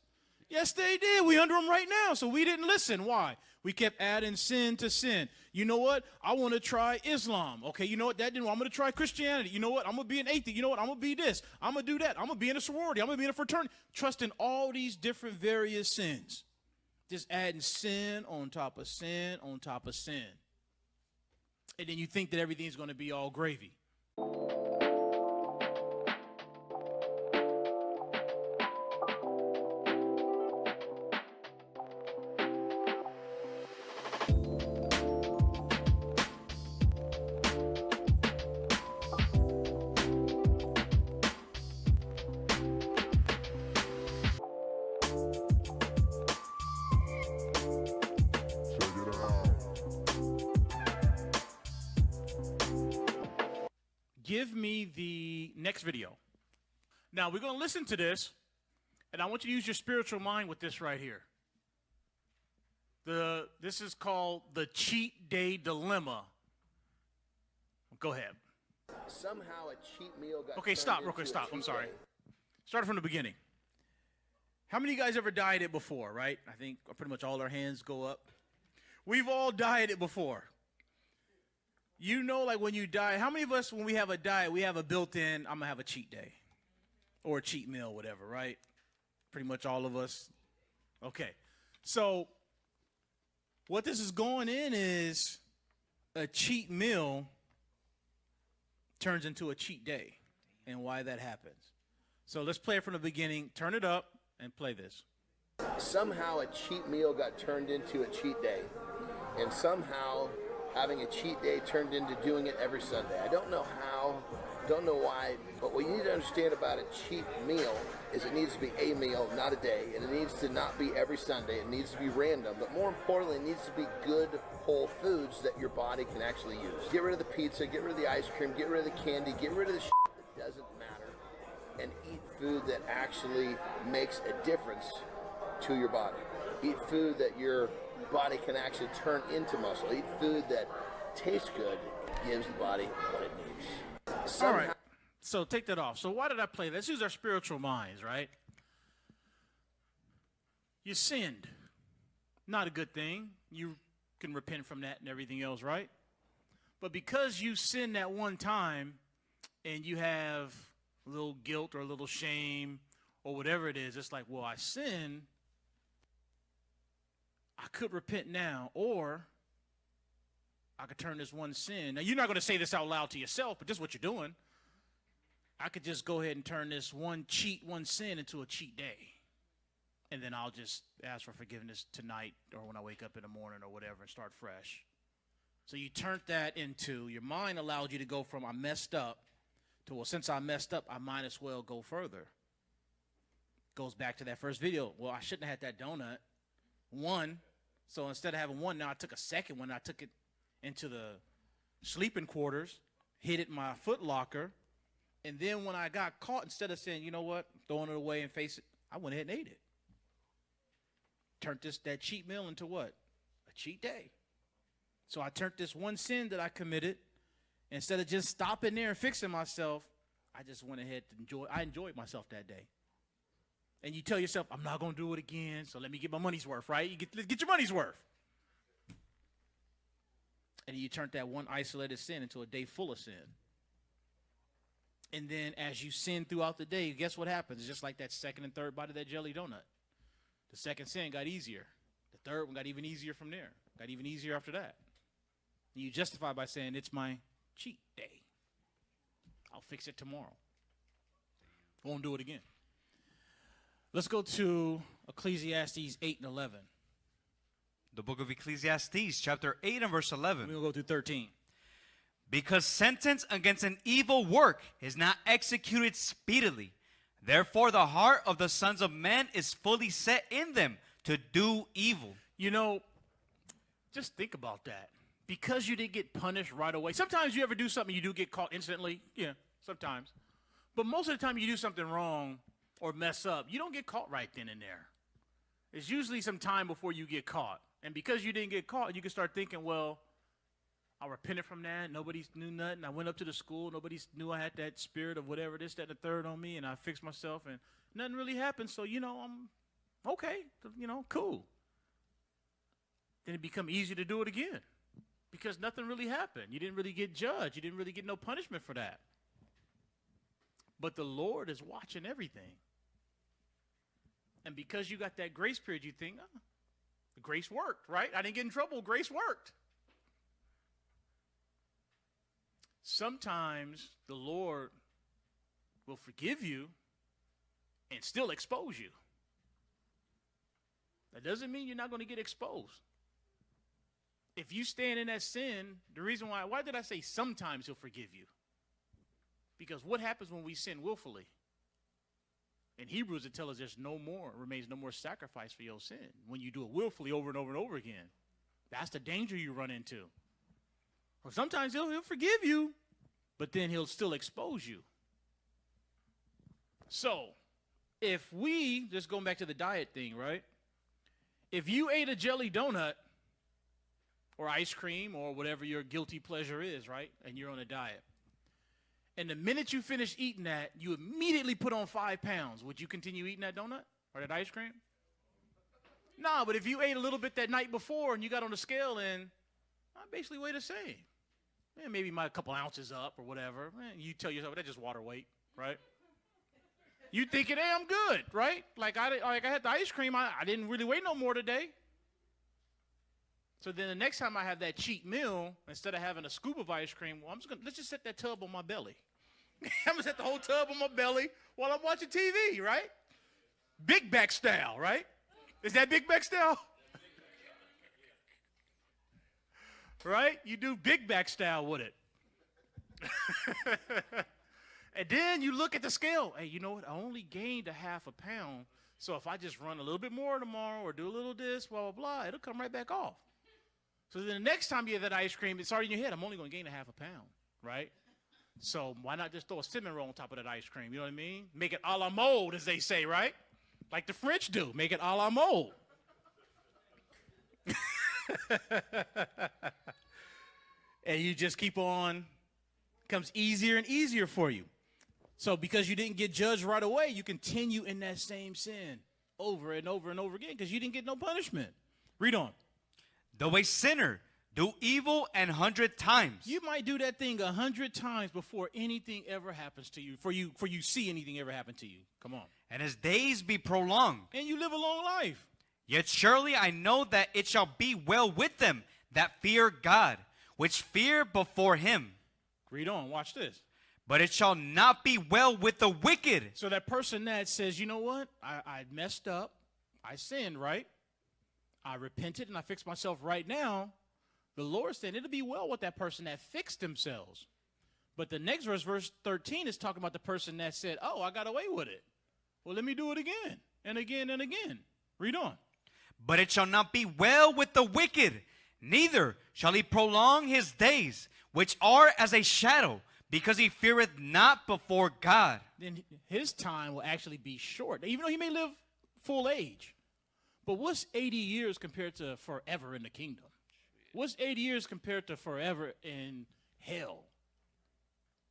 Yes, they did. We under them right now, so we didn't listen. Why? We kept adding sin to sin. You know what? I want to try Islam. Okay, you know what? That didn't. I'm going to try Christianity. You know what? I'm going to be an atheist. You know what? I'm going to be this. I'm going to do that. I'm going to be in a sorority. I'm going to be in a fraternity. Trusting all these different various sins. Just adding sin on top of sin on top of sin. And then you think that everything's going to be all gravy. Give me the next video. Now, we're going to listen to this, and I want you to use your spiritual mind with this right here. This is called the cheat day dilemma. Go ahead. Somehow a cheat meal got Okay, stop, real quick, stop. I'm sorry. Start from the beginning. How many of you guys ever dieted before, right? I think pretty much all our hands go up. We've all dieted before. You know, like when you diet, how many of us, when we have a diet, we have a built-in, I'm going to have a cheat day or a cheat meal, whatever, right? Pretty much all of us. Okay. So what this is going in is a cheat meal turns into a cheat day and why that happens. So let's play it from the beginning. Turn it up and play this. Somehow a cheat meal got turned into a cheat day, and somehow having a cheat day turned into doing it every Sunday. I don't know how, don't know why, but what you need to understand about a cheat meal is it needs to be a meal, not a day, and it needs to not be every Sunday. It needs to be random, but more importantly, it needs to be good, whole foods that your body can actually use. Get rid of the pizza, get rid of the ice cream, get rid of the candy, get rid of the shit that doesn't matter, and eat food that actually makes a difference to your body. Eat food that your body can actually turn into muscle. Eat food that tastes good, gives the body what it needs. All right. So take that off. So why did I play that? Let's use our spiritual minds, right? You sinned. Not a good thing. You can repent from that and everything else, right? But because you sinned that one time and you have a little guilt or a little shame or whatever it is, it's like, well, I sinned. I could repent now, or I could turn this one sin. Now, you're not going to say this out loud to yourself, but this is what you're doing. I could just go ahead and turn this one sin into a cheat day. And then I'll just ask for forgiveness tonight or when I wake up in the morning or whatever and start fresh. So you turned that into, your mind allowed you to go from I messed up to, well, since I messed up, I might as well go further. Goes back to that first video. Well, I shouldn't have had that donut. One. So instead of having one, now I took a second one. I took it into the sleeping quarters, hid it in my foot locker, and then when I got caught, instead of saying, you know what, throwing it away and face it, I went ahead and ate it. Turned that cheat meal into what? A cheat day. So I turned this one sin that I committed, instead of just stopping there and fixing myself, I just went ahead to enjoyed myself that day. And you tell yourself, I'm not going to do it again, so let me get my money's worth, right? Let's get your money's worth. And you turn that one isolated sin into a day full of sin. And then as you sin throughout the day, guess what happens? It's just like that second and third bite of that jelly donut. The second sin got easier. The third one got even easier from there. Got even easier after that. And you justify by saying, it's my cheat day. I'll fix it tomorrow. Won't do it again. Let's go to Ecclesiastes 8 and 11. The book of Ecclesiastes, chapter 8 and verse 11. We'll go through 13. Because sentence against an evil work is not executed speedily. Therefore the heart of the sons of men is fully set in them to do evil. You know, just think about that. Because you didn't get punished right away. Sometimes you ever do something, you do get caught instantly. Yeah, sometimes. But most of the time you do something wrong or mess up, you don't get caught right then and there. It's usually some time before you get caught. And because you didn't get caught, you can start thinking, well, I repented from that. Nobody knew nothing. I went up to the school. Nobody knew I had that spirit of whatever, this, that, and the third on me, and I fixed myself, and nothing really happened. So, you know, I'm Okay, cool. Then it become easier to do it again because nothing really happened. You didn't really get judged. You didn't really get no punishment for that. But the Lord is watching everything. And because you got that grace period, you think, oh, the grace worked, right? I didn't get in trouble. Grace worked. Sometimes the Lord will forgive you and still expose you. That doesn't mean you're not going to get exposed. If you stand in that sin, the reason why did I say sometimes he'll forgive you? Because what happens when we sin willfully? In Hebrews, it tells us remains no more sacrifice for your sin. When you do it willfully over and over and over again, that's the danger you run into. Or sometimes he'll forgive you, but then he'll still expose you. So, if we, just going back to the diet thing, right? If you ate a jelly donut or ice cream or whatever your guilty pleasure is, right? And you're on a diet. And the minute you finish eating that, you immediately put on 5 pounds. Would you continue eating that donut or that ice cream? No, but if you ate a little bit that night before and you got on the scale and I basically weigh the same. Man, maybe a couple ounces up or whatever. Man, you tell yourself, that's just water weight, right? You thinking, hey, I'm good, right? Like I had the ice cream. I didn't really weigh no more today. So then the next time I have that cheat meal, instead of having a scoop of ice cream, well, let's just set that tub on my belly. I'm going to set the whole tub on my belly while I'm watching TV, right? Big back style, right? Is that big back style? Right? You do big back style with it. And then you look at the scale. Hey, you know what? I only gained a half a pound. So if I just run a little bit more tomorrow or do a little this, blah, blah, blah, it'll come right back off. So then the next time you have that ice cream, it's already in your head. I'm only going to gain a half a pound, right? So why not just throw a cinnamon roll on top of that ice cream? You know what I mean? Make it a la mode, as they say, right? Like the French do. Make it a la mode. And you just keep on. Comes easier and easier for you. So because you didn't get judged right away, you continue in that same sin over and over and over again because you didn't get no punishment. Read on. Though a sinner do evil 100 times. You might do that thing 100 times before anything ever happens to you, for you see anything ever happen to you. Come on. And his days be prolonged. And you live a long life. Yet surely I know that it shall be well with them that fear God, which fear before him. Read on. Watch this. But it shall not be well with the wicked. So that person that says, you know what? I messed up. I sinned, right? I repented and I fixed myself right now. The Lord said it'll be well with that person that fixed themselves. But the next verse, verse 13, is talking about the person that said, oh, I got away with it. Well, let me do it again and again and again. Read on. But it shall not be well with the wicked, neither shall he prolong his days, which are as a shadow, because he feareth not before God. Then his time will actually be short, even though he may live full age. But what's 80 years compared to forever in the kingdom? What's 80 years compared to forever in hell?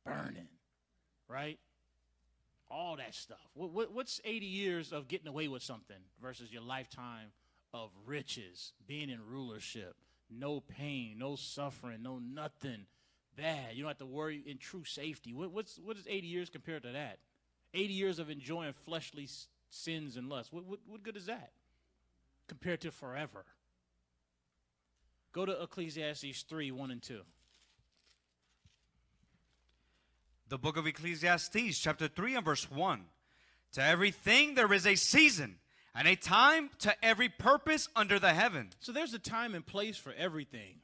Burning, right? All that stuff. What's 80 years of getting away with something versus your lifetime of riches, being in rulership, no pain, no suffering, no nothing bad. You don't have to worry, in true safety. What is 80 years compared to that? 80 years of enjoying fleshly sins and lusts. What good is that compared to forever? Go to Ecclesiastes 3, 1 and 2. The book of Ecclesiastes, chapter 3 and verse 1. To everything there is a season, and a time to every purpose under the heaven. So there's a time and place for everything.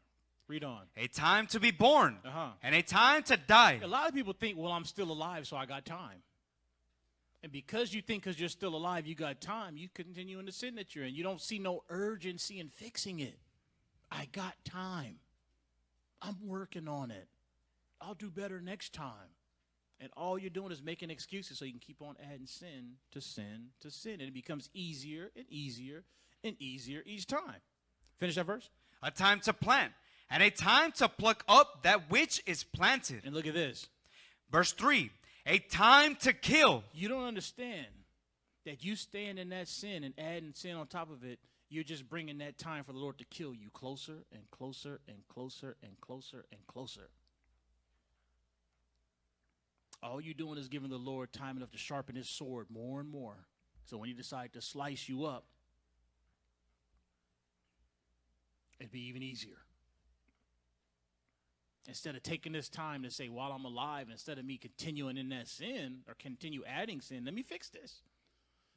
Read on. A time to be born, and a time to die. A lot of people think, well, I'm still alive, so I got time. And because you think because you're still alive, you got time, you continue in the sin that you're in. You don't see no urgency in fixing it. I got time. I'm working on it. I'll do better next time. And all you're doing is making excuses so you can keep on adding sin to sin to sin. And it becomes easier and easier and easier each time. Finish that verse. A time to plant, and a time to pluck up that which is planted. And look at this. Verse 3, a time to kill. You don't understand. that you stand in that sin and adding sin on top of it, you're just bringing that time for the Lord to kill you closer and closer and closer and closer and closer. All you're doing is giving the Lord time enough to sharpen his sword more and more. So when he decides to slice you up, it'd be even easier. Instead of taking this time to say, while I'm alive, instead of me continuing in that sin or continue adding sin, let me fix this.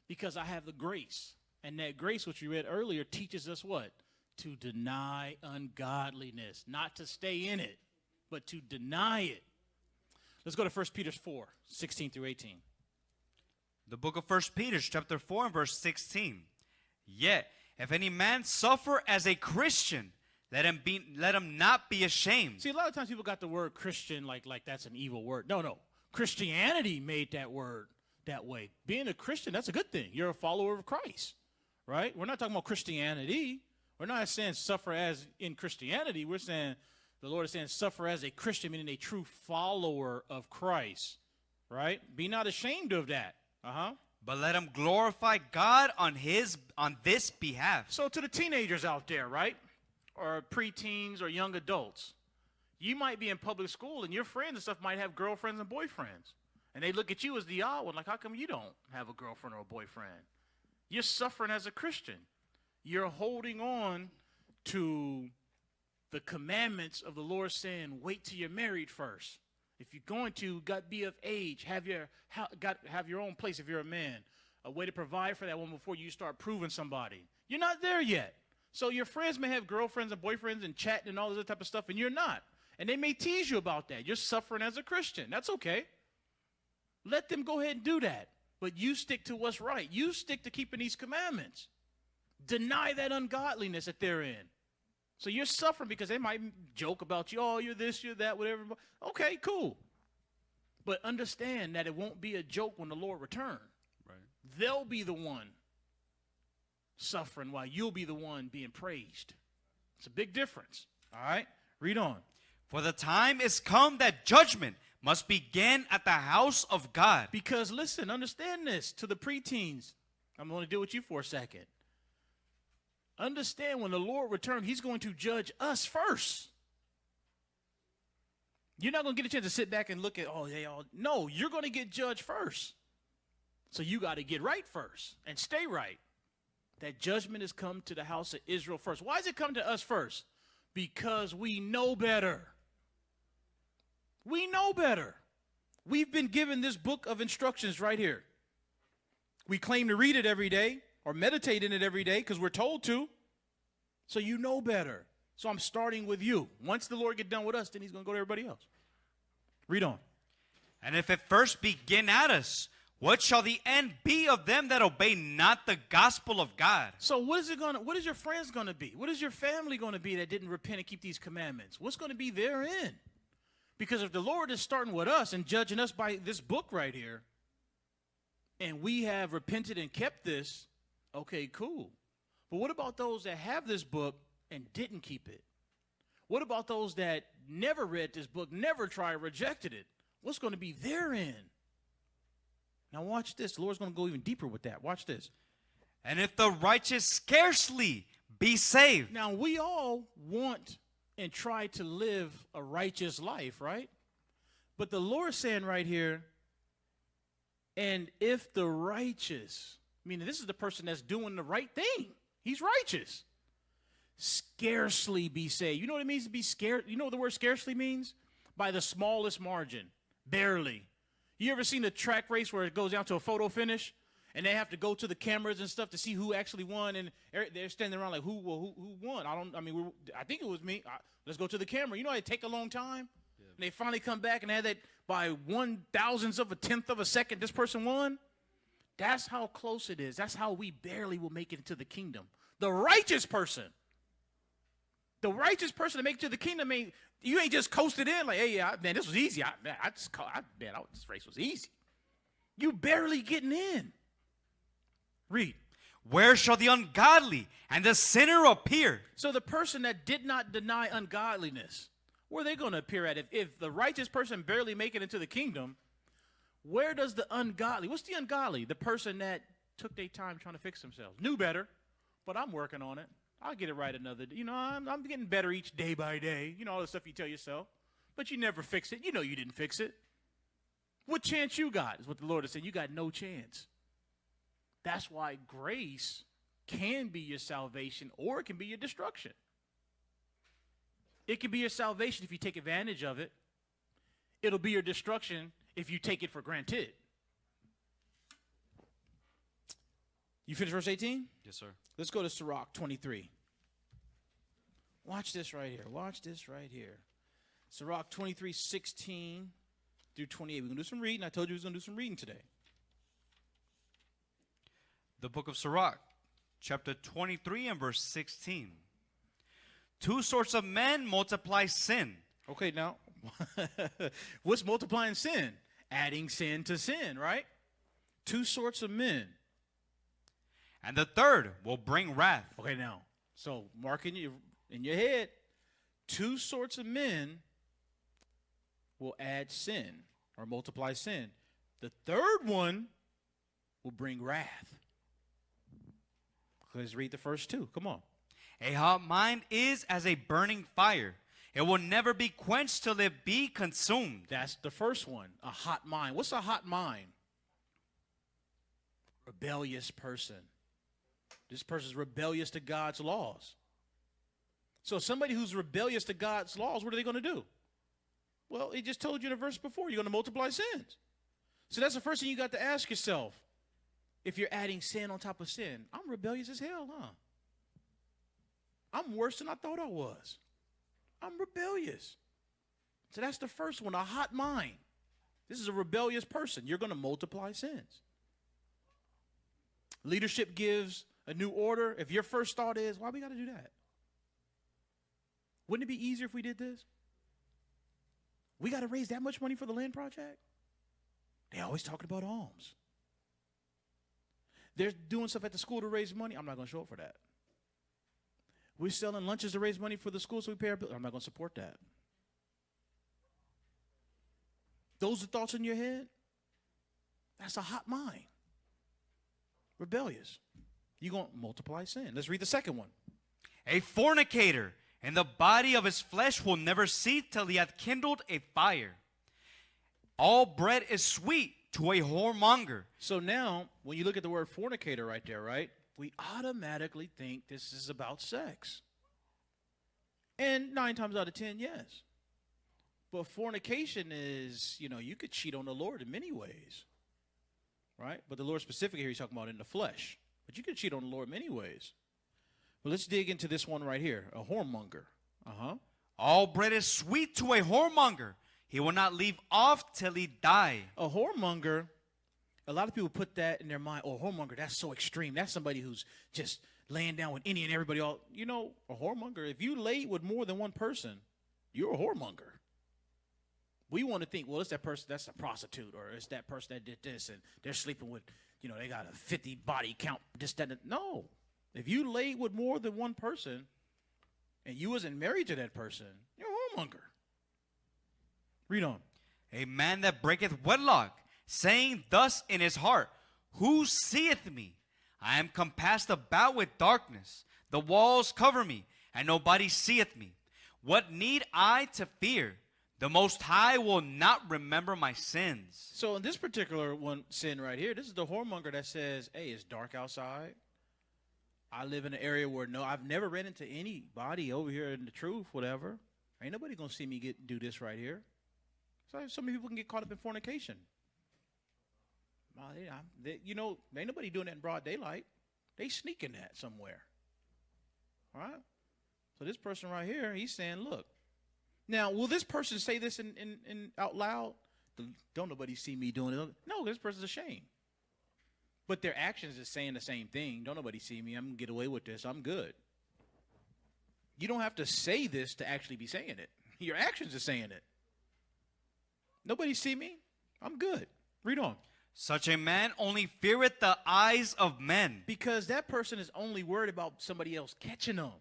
Because I have the grace. And that grace, which we read earlier, teaches us what? To deny ungodliness. Not to stay in it, but to deny it. Let's go to 1 Peter 4, 16 through 18. The book of 1 Peter, chapter 4, and verse 16. Yet, if any man suffer as a Christian, let him not be ashamed. See, a lot of times people got the word Christian like that's an evil word. No. Christianity made that word that way. Being a Christian, that's a good thing. You're a follower of Christ, right? We're not talking about Christianity. We're not saying suffer as in Christianity. We're saying, the Lord is saying suffer as a Christian, meaning a true follower of Christ, right? Be not ashamed of that. But let him glorify God on this behalf. So to the teenagers out there, right? Or preteens or young adults, you might be in public school and your friends and stuff might have girlfriends and boyfriends. And they look at you as the odd one, like, how come you don't have a girlfriend or a boyfriend? You're suffering as a Christian. You're holding on to the commandments of the Lord saying, wait till you're married first. If you're going to, got to be of age, have your own place if you're a man, a way to provide for that one before you start proving somebody. You're not there yet. So your friends may have girlfriends and boyfriends and chatting and all this other type of stuff, and you're not. And they may tease you about that. You're suffering as a Christian. That's okay. Let them go ahead and do that. But you stick to what's right. You stick to keeping these commandments. Deny that ungodliness that they're in. So you're suffering because they might joke about you. Oh, you're this, you're that, whatever. Okay, cool. But understand that it won't be a joke when the Lord returns. Right. They'll be the one suffering while you'll be the one being praised. It's a big difference. All right? Read on. For the time is come that judgment must begin at the house of God. Because listen, understand this to the preteens. I'm going to deal with you for a second. Understand when the Lord returns, he's going to judge us first. You're not going to get a chance to sit back and look at, no, you're going to get judged first. So you got to get right first and stay right. That judgment has come to the house of Israel first. Why does it come to us first? Because we know better. We know better. We've been given this book of instructions right here. We claim to read it every day or meditate in it every day because we're told to. So you know better. So I'm starting with you. Once the Lord get done with us, then he's going to go to everybody else. Read on. And if it first begin at us, what shall the end be of them that obey not the gospel of God? So what is your friends going to be? What is your family going to be that didn't repent and keep these commandments? What's going to be therein? Because if the Lord is starting with us and judging us by this book right here, and we have repented and kept this, okay, cool. But what about those that have this book and didn't keep it? What about those that never read this book, never tried, rejected it? What's going to be therein? Now watch this. The Lord's going to go even deeper with that. Watch this. And if the righteous scarcely be saved. Now we all want and try to live a righteous life, right? But the Lord's saying right here, and if the righteous, meaning this is the person that's doing the right thing. He's righteous. Scarcely be saved. You know what it means to be scared? You know what the word scarcely means? By the smallest margin. Barely. You ever seen a track race where it goes down to a photo finish? And they have to go to the cameras and stuff to see who actually won, and they're standing around like, who won? I think it was me. Let's go to the camera. You know, it take a long time. Yeah. And they finally come back and have that by 1/1000th of a tenth of a second. This person won. That's how close it is. That's how we barely will make it into the kingdom. The righteous person to make it to the kingdom, you ain't just coasted in like, hey, man, this was easy. This race was easy. You barely getting in. Read. Where shall the ungodly and the sinner appear? So the person that did not deny ungodliness, where are they going to appear at? If the righteous person barely make it into the kingdom, where does the ungodly, what's the ungodly? The person that took their time trying to fix themselves. Knew better, but I'm working on it. I'll get it right another day. You know, I'm getting better each day by day. You know, all the stuff you tell yourself. But you never fix it. You know you didn't fix it. What chance you got is what the Lord is saying. You got no chance. That's why grace can be your salvation or it can be your destruction. It can be your salvation if you take advantage of it. It'll be your destruction if you take it for granted. You finished verse 18? Yes, sir. Let's go to Sirach 23. Watch this right here. Watch this right here. Sirach 23, 16 through 28. We're going to do some reading. I told you we was going to do some reading today. The book of Sirach, chapter 23 and verse 16. Two sorts of men multiply sin. Okay, now, what's multiplying sin? Adding sin to sin, right? Two sorts of men. And the third will bring wrath. Okay, now, so mark in your head, two sorts of men will add sin or multiply sin. The third one will bring wrath. Let's read the first two. Come on. A hot mind is as a burning fire. It will never be quenched till it be consumed. That's the first one, a hot mind. What's a hot mind? Rebellious person. This person's rebellious to God's laws. So somebody who's rebellious to God's laws, what are they going to do? Well, he just told you in a verse before, you're going to multiply sins. So that's the first thing you got to ask yourself. If you're adding sin on top of sin, I'm rebellious as hell, huh? I'm worse than I thought I was. I'm rebellious. So that's the first one, a hot mind. This is a rebellious person. You're going to multiply sins. Leadership gives a new order. If your first thought is, why we got to do that? Wouldn't it be easier if we did this? We got to raise that much money for the land project? They always talking about alms. They're doing stuff at the school to raise money. I'm not going to show up for that. We're selling lunches to raise money for the school so we pay our bills. I'm not going to support that. Those are thoughts in your head? That's a hot mind. Rebellious. You're going to multiply sin. Let's read the second one. A fornicator in the body of his flesh will never see till he hath kindled a fire. All bread is sweet to a whoremonger. So now, when you look at the word fornicator right there, right, we automatically think this is about sex. And 9 times out of 10, yes. But fornication is, you could cheat on the Lord in many ways, right? But the Lord specifically here, he's talking about in the flesh. But you could cheat on the Lord many ways. But let's dig into this one right here, a whoremonger. All bread is sweet to a whoremonger. He will not leave off till he die. A whoremonger, a lot of people put that in their mind. Oh, whoremonger, that's so extreme. That's somebody who's just laying down with any and everybody. A whoremonger, if you lay with more than one person, you're a whoremonger. We want to think, well, it's that person that's a prostitute, or it's that person that did this, and they're sleeping with, they got a 50 body count, this, that, and no. If you laid with more than one person, and you wasn't married to that person, you're a whoremonger. Read on. A man that breaketh wedlock, saying thus in his heart, who seeth me? I am compassed about with darkness. The walls cover me, and nobody seeth me. What need I to fear? The Most High will not remember my sins. So in this particular one sin right here, this is the whoremonger that says, hey, it's dark outside. I live in an area where I've never ran into anybody over here in the truth, whatever. Ain't nobody going to see me do this right here. So many people can get caught up in fornication. Ain't nobody doing that in broad daylight. They sneaking that somewhere. All right? So this person right here, he's saying, look. Now, will this person say this in out loud? Don't nobody see me doing it. No, this person's ashamed. But their actions is saying the same thing. Don't nobody see me. I'm going to get away with this. I'm good. You don't have to say this to actually be saying it. Your actions are saying it. Nobody see me. I'm good. Read on. Such a man only feareth the eyes of men. Because that person is only worried about somebody else catching them.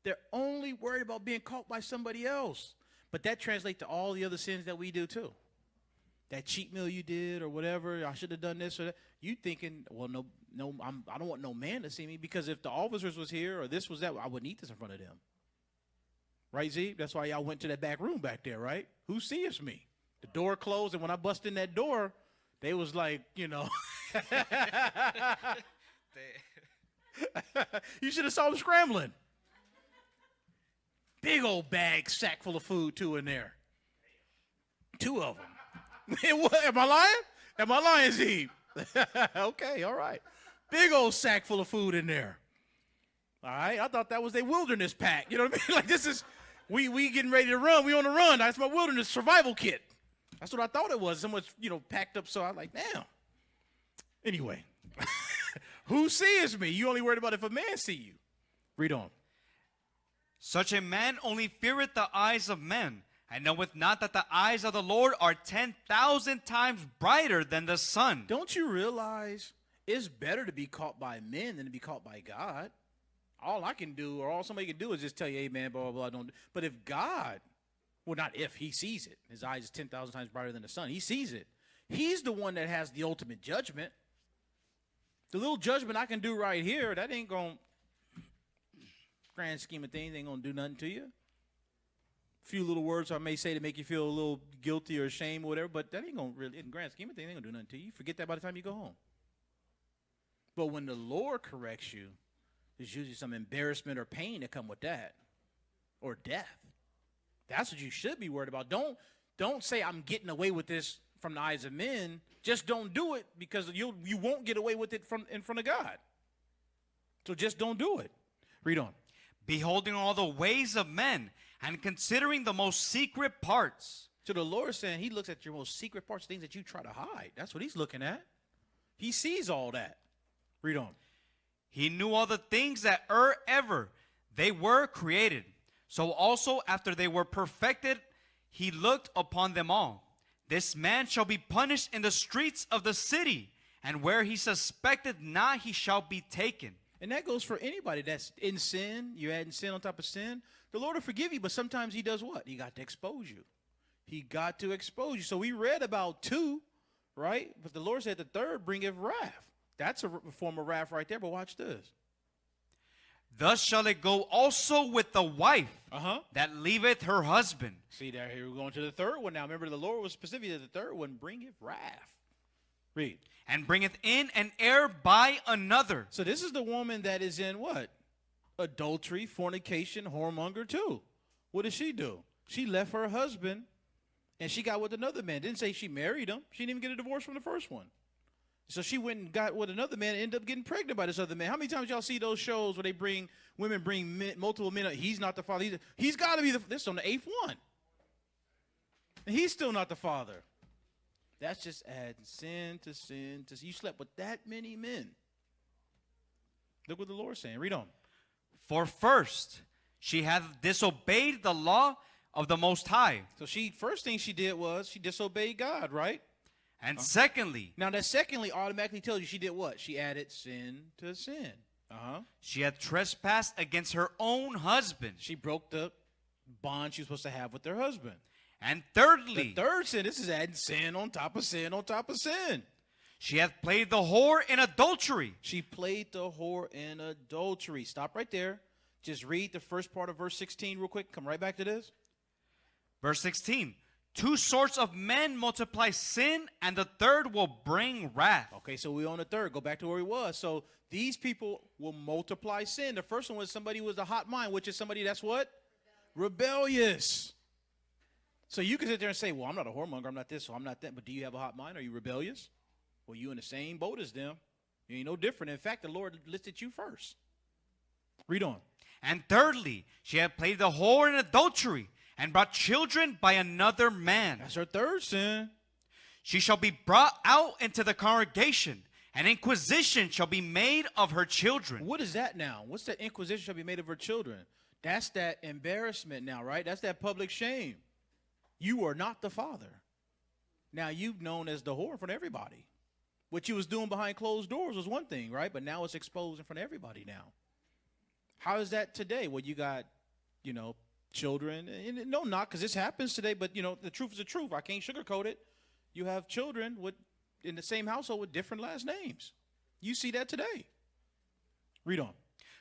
They're only worried about being caught by somebody else. But that translates to all the other sins that we do too. that cheat meal you did or whatever, I should have done this or that. You thinking, well, no, I don't want no man to see me, because if the officers was here or this was that, I wouldn't eat this in front of them. Right, Z? That's why y'all went to that back room back there, right? Who sees me? The door closed, and when I bust in that door, they was like, you know. You should have saw them scrambling. Big old bag, sack full of food, too, in there. 2 of them. Am I lying? Am I lying, Z? Okay, all right. Big old sack full of food in there. All right, I thought that was a wilderness pack. You know what I mean? Like, this is, we getting ready to run. We on the run. That's my wilderness survival kit. That's what I thought it was. So much, packed up. So I was like, damn. Anyway, who sees me? You only worried about if a man see you. Read on. Such a man only feareth the eyes of men, and knoweth not that the eyes of the Lord are 10,000 times brighter than the sun. Don't you realize it's better to be caught by men than to be caught by God? All I can do, or all somebody can do, is just tell you, amen, blah, blah, blah. Don't. But if God, well, not if, he sees it. His eyes is 10,000 times brighter than the sun. He sees it. He's the one that has the ultimate judgment. The little judgment I can do right here, that ain't going to, grand scheme of things, ain't going to do nothing to you. A few little words I may say to make you feel a little guilty or ashamed or whatever, but that ain't going to really, in the grand scheme of things, ain't going to do nothing to you. Forget that by the time you go home. But when the Lord corrects you, there's usually some embarrassment or pain that come with that, or death. That's what you should be worried about. Don't say I'm getting away with this from the eyes of men. Just don't do it, because you won't get away with it in front of God. So just don't do it. Read on. Beholding all the ways of men, and considering the most secret parts. So the Lord is saying he looks at your most secret parts, things that you try to hide. That's what he's looking at. He sees all that. Read on. He knew all the things that ever they were created. So also after they were perfected, he looked upon them all. This man shall be punished in the streets of the city, and where he suspected not, he shall be taken. And that goes for anybody that's in sin. You're adding sin on top of sin. The Lord will forgive you, but sometimes he does what? He got to expose you. He got to expose you. So we read about 2, right? But the Lord said the third bringeth wrath. That's a form of wrath right there, but watch this. Thus shall it go also with the wife that leaveth her husband. See there, here we're going to the third one now. Remember, the Lord was specific that the third one bringeth wrath. Read. And bringeth in an heir by another. So this is the woman that is in what? Adultery, fornication, whoremonger too. What did she do? She left her husband and she got with another man. Didn't say she married him. She didn't even get a divorce from the first one. So she went and got with another man and ended up getting pregnant by this other man. How many times y'all see those shows where women bring multiple men? He's not the father. He's got to be this on the 8th one. And he's still not the father. That's just adding sin to sin to sin. You slept with that many men. Look what the Lord's saying. Read on. For first, she hath disobeyed the law of the Most High. So first thing she did was she disobeyed God, right? And secondly. Now that secondly automatically tells you she did what? She added sin to sin. She had trespassed against her own husband. She broke the bond she was supposed to have with her husband. And thirdly. The third sin, this is adding sin on top of sin on top of sin. She hath played the whore in adultery. She played the whore in adultery. Stop right there. Just read the first part of verse 16 real quick. Come right back to this. Verse 16. 2 sorts of men multiply sin, and the third will bring wrath. Okay, so we're on the third. Go back to where he was. So these people will multiply sin. The first one was somebody who was a hot mind, which is somebody that's what? Rebellious. So you can sit there and say, well, I'm not a whoremonger, I'm not this, so I'm not that. But do you have a hot mind? Are you rebellious? Well, you in the same boat as them. You ain't no different. In fact, the Lord listed you first. Read on. And thirdly, she had played the whore in adultery, and brought children by another man. That's her third sin. She shall be brought out into the congregation, and inquisition shall be made of her children. What is that now? What's that inquisition shall be made of her children? That's that embarrassment now, right? That's that public shame. You are not the father. Now you've known as the whore in front of everybody. What you was doing behind closed doors was one thing, right? But now it's exposed in front of everybody now. How is that today? Well, you got, children. And no, not because this happens today, but, the truth is the truth. I can't sugarcoat it. you have children in the same household with different last names. You see that today. Read on.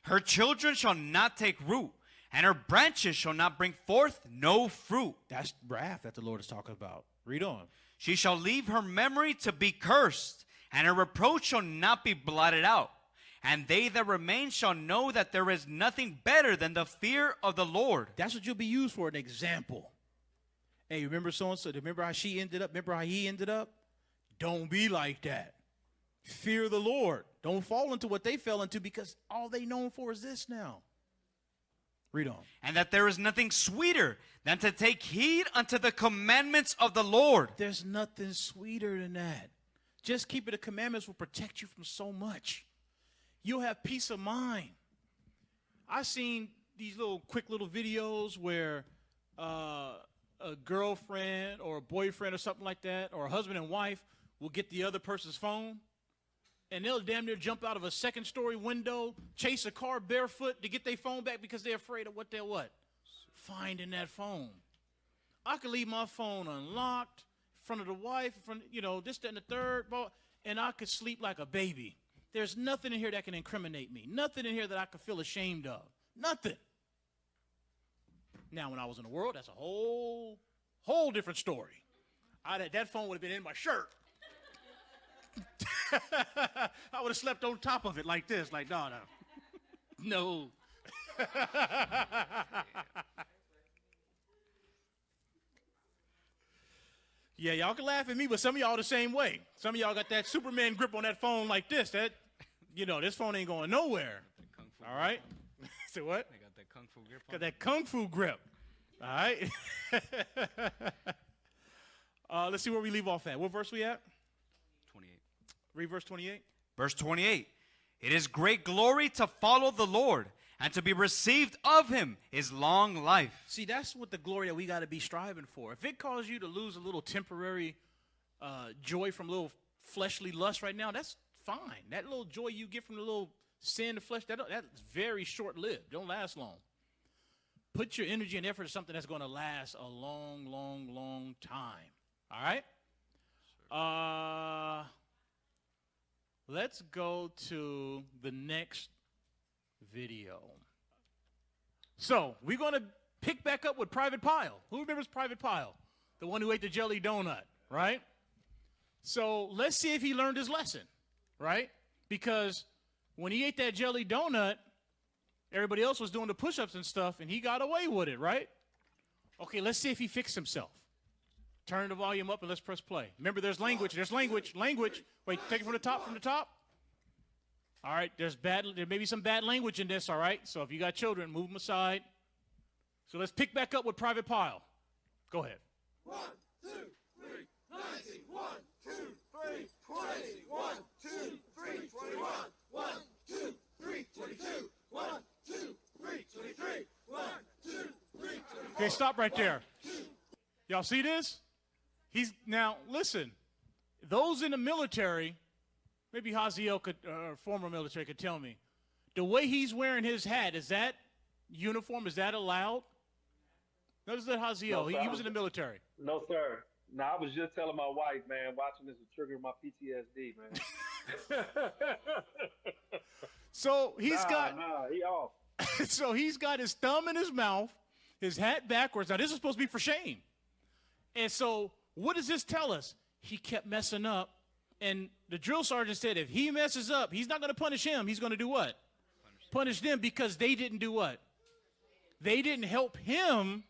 Her children shall not take root, and her branches shall not bring forth no fruit. That's wrath that the Lord is talking about. Read on. She shall leave her memory to be cursed, and her reproach shall not be blotted out. And they that remain shall know that there is nothing better than the fear of the Lord. That's what you'll be used for, an example. Hey, remember so-and-so? Remember how she ended up? Remember how he ended up? Don't be like that. Fear the Lord. Don't fall into what they fell into, because all they known for is this now. Read on. And that there is nothing sweeter than to take heed unto the commandments of the Lord. There's nothing sweeter than that. Just keeping the commandments will protect you from so much. You'll have peace of mind. I've seen these quick little videos where a girlfriend or a boyfriend or something like that, or a husband and wife, will get the other person's phone, and they'll damn near jump out of a second-story window, chase a car barefoot to get their phone back because they're afraid of what they'll find in that phone. I could leave my phone unlocked in front of the wife, in front, this, that, and the third, and I could sleep like a baby. There's nothing in here that can incriminate me. Nothing in here that I could feel ashamed of. Nothing. Now, when I was in the world, that's a whole different story. That phone would have been in my shirt. I would have slept on top of it like this, like, no. No. Yeah, y'all can laugh at me, but some of y'all the same way. Some of y'all got that Superman grip on that phone like this. This phone ain't going nowhere. All right? Say what? I got that kung fu grip on. Got that kung fu grip. All right? Let's see where we leave off at. What verse we at? 28. Read verse 28. Verse 28. It is great glory to follow the Lord, and to be received of him is long life. See, that's what the glory that we got to be striving for. If it causes you to lose a little temporary joy from a little fleshly lust right now, that's fine. That little joy you get from the little sin, the flesh, that's very short-lived. Don't last long. Put your energy and effort into something that's going to last a long, long, long time. All right? Let's go to the next video. So we're going to pick back up with Private Pile. Who remembers Private Pile? The one who ate the jelly donut, right? So let's see if he learned his lesson, right? Because when he ate that jelly donut, everybody else was doing the push-ups and stuff, and he got away with it, right? Okay, let's see if he fixed himself. Turn the volume up and let's press play. Remember, there's language. There's language. Language. Wait, take it from the top. From the top. All right. There may be some bad language in this. All right. So if you got children, move them aside. So let's pick back up with Private Pile. Go ahead. 1, 2, 3, 90. 1, 2, 3, 20. 1, 2, 3, 21. 1, 2, 3, 22. 1, 2, 3, 23. 1, 2, 3, 24. Okay, stop right there. Y'all see this? Now, listen, those in the military, maybe Haziel could, former military, could tell me, the way he's wearing his hat, is that uniform, is that allowed? Notice that Haziel, No, he was in the military. No, sir. No, I was just telling my wife, man, watching this will trigger my PTSD, man. So he off. So he's got his thumb in his mouth, his hat backwards. Now, this is supposed to be for shame. And so what does this tell us? He kept messing up. And the drill sergeant said if he messes up, he's not going to punish him. He's going to do what? Punish them, because they didn't do what? They didn't help him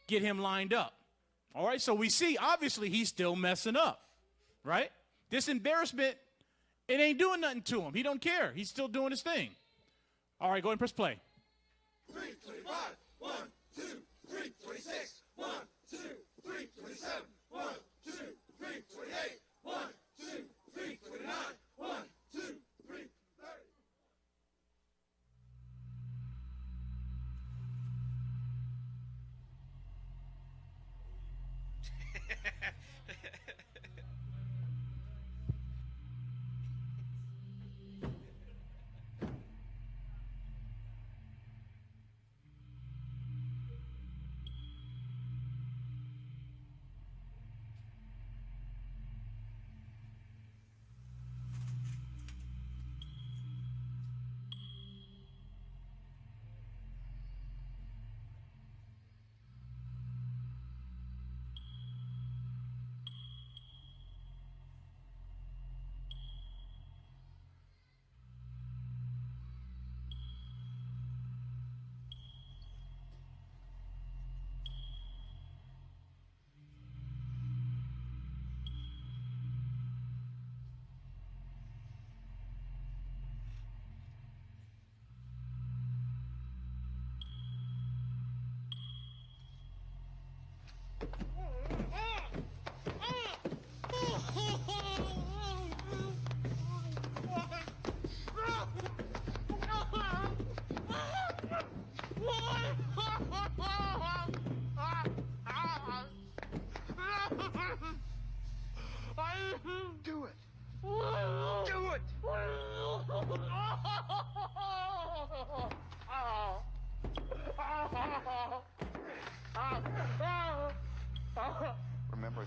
get him lined up. All right, so we see, obviously, he's still messing up, right? This embarrassment, it ain't doing nothing to him. He don't care. He's still doing his thing. All right, go ahead and press play. 3, 25. 1, 2, 3, 26. 1, 2, 3, 27. 1, 2, 3, 28. 1, 2, 3, 29. 1, 2, 3, 30.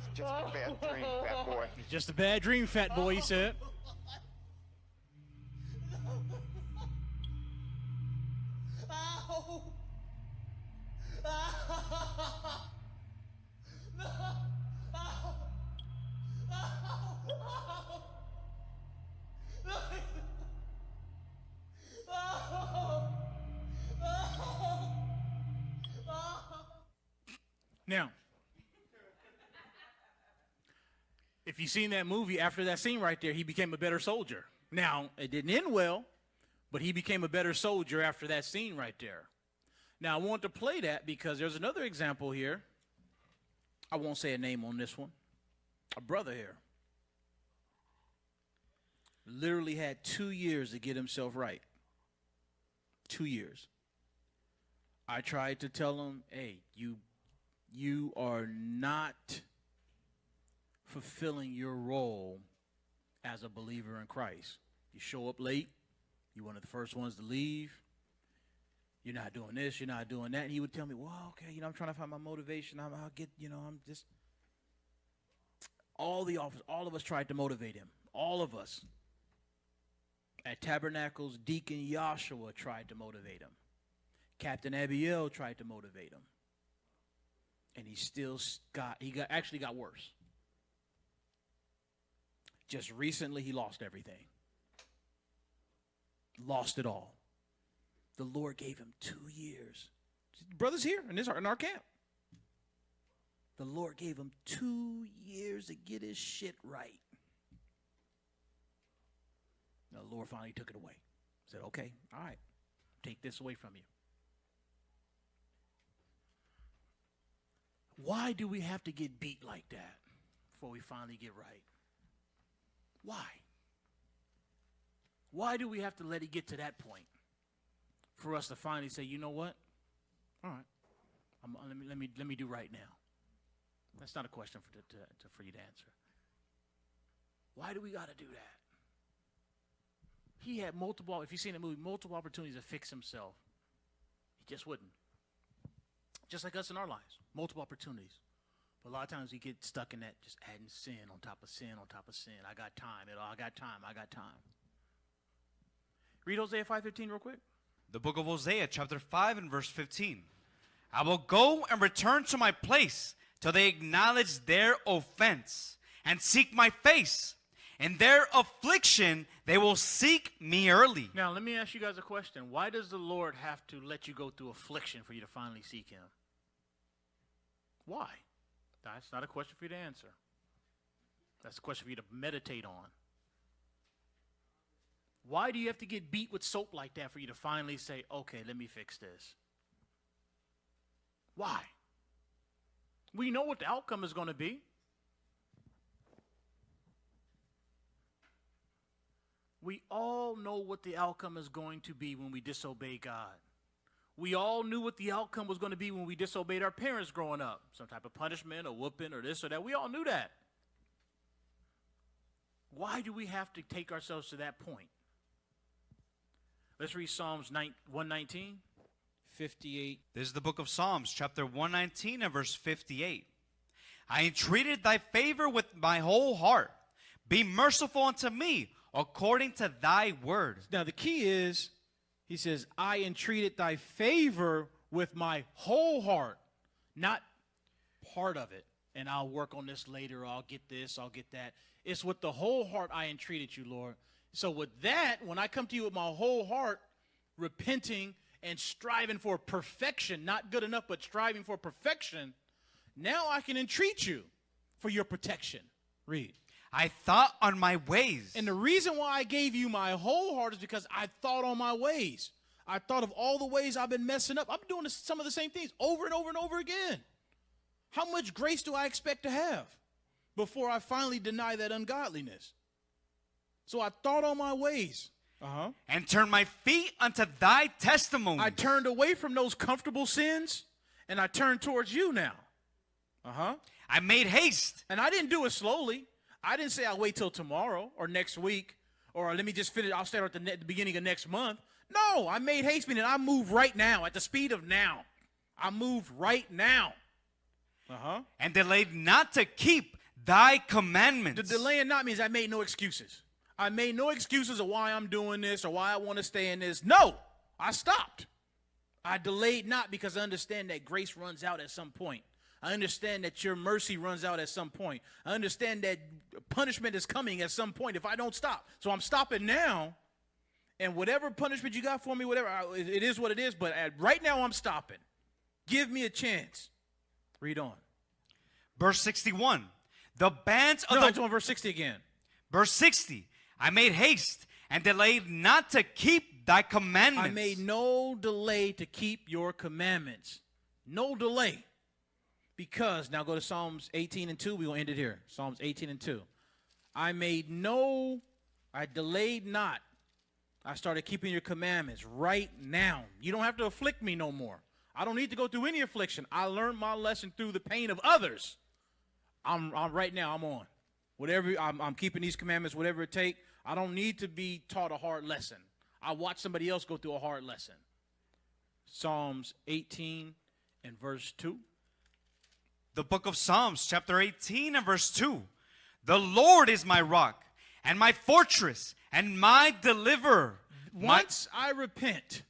was just a bad dream, fat boy. It's just a bad dream, fat boy, he said. Now, if you've seen that movie, after that scene right there, he became a better soldier. Now, it didn't end well, but he became a better soldier after that scene right there. Now, I want to play that because there's another example here. I won't say a name on this one. A brother here. Literally had 2 years to get himself right. 2 years. I tried to tell him, hey, you are not fulfilling your role as a believer in Christ. You show up late. You're one of the first ones to leave. You're not doing this. You're not doing that. And he would tell me, well, okay, I'm trying to find my motivation. I'll get, I'm just. All of us tried to motivate him. All of us. At Tabernacles, Deacon Joshua tried to motivate him. Captain Abiel tried to motivate him. And he actually got worse. Just recently, he lost everything. Lost it all. The Lord gave him 2 years. The brother's here in our camp. The Lord gave him 2 years to get his shit right. Now, the Lord finally took it away. Said, okay, all right, take this away from you. Why do we have to get beat like that before we finally get right? Why? Why do we have to let it get to that point for us to finally say, you know what? All right, let me do right now. That's not a question for you to answer. Why do we got to do that? He had multiple, if you've seen the movie, multiple opportunities to fix himself. He just wouldn't. Just like us in our lives, multiple opportunities. But a lot of times we get stuck in that, just adding sin on top of sin on top of sin. I got time. I got time. Read Hosea 5:15 real quick. The book of Hosea, chapter 5 and verse 15. I will go and return to my place till they acknowledge their offense and seek my face. In their affliction, they will seek me early. Now, let me ask you guys a question. Why does the Lord have to let you go through affliction for you to finally seek him? Why? That's not a question for you to answer. That's a question for you to meditate on. Why do you have to get beat with soap like that for you to finally say, okay, let me fix this? Why? We know what the outcome is going to be. We all know what the outcome is going to be when we disobey God. We all knew what the outcome was going to be when we disobeyed our parents growing up. Some type of punishment or whooping or this or that. We all knew that. Why do we have to take ourselves to that point? Let's read Psalms 119, 58. This is the book of Psalms, chapter 119 and verse 58. I entreated thy favor with my whole heart. Be merciful unto me according to thy word. Now the key is, he says, I entreated thy favor with my whole heart, not part of it. And I'll work on this later, or I'll get this, I'll get that. It's with the whole heart I entreated you, Lord. So with that, when I come to you with my whole heart, repenting and striving for perfection, not good enough, but striving for perfection, now I can entreat you for your protection. Read. I thought on my ways. And the reason why I gave you my whole heart is because I thought on my ways. I thought of all the ways I've been messing up. I'm doing some of the same things over and over and over again. How much grace do I expect to have before I finally deny that ungodliness? So I thought on my ways. And turned my feet unto thy testimony. I turned away from those comfortable sins, and I turned towards you now. I made haste. And I didn't do it slowly. I didn't say I'll wait till tomorrow or next week, or let me just finish. I'll start at the beginning of next month. No, I made haste, meaning I move right now at the speed of now. I move right now. and delayed not to keep thy commandments. The delaying not means I made no excuses. I made no excuses of why I'm doing this or why I want to stay in this. No, I stopped. I delayed not because I understand that grace runs out at some point. I understand that your mercy runs out at some point. I understand that punishment is coming at some point if I don't stop. So I'm stopping now, and whatever punishment you got for me, whatever, it is what it is, but right now I'm stopping. Give me a chance. Read on. Verse 61. The bands of No, the... I just want verse 60 again. Verse 60. I made haste and delayed not to keep thy commandments. I made no delay to keep your commandments. No delay. Because, now go to Psalms 18 and 2. We're going to end it here. Psalms 18 and 2. I delayed not. I started keeping your commandments right now. You don't have to afflict me no more. I don't need to go through any affliction. I learned my lesson through the pain of others. I'm right now, I'm on. Whatever, I'm keeping these commandments, whatever it takes. I don't need to be taught a hard lesson. I watch somebody else go through a hard lesson. Psalms 18 and verse 2. The book of Psalms, chapter 18 and verse 2. The Lord is my rock and my fortress and my deliverer. Once I repent,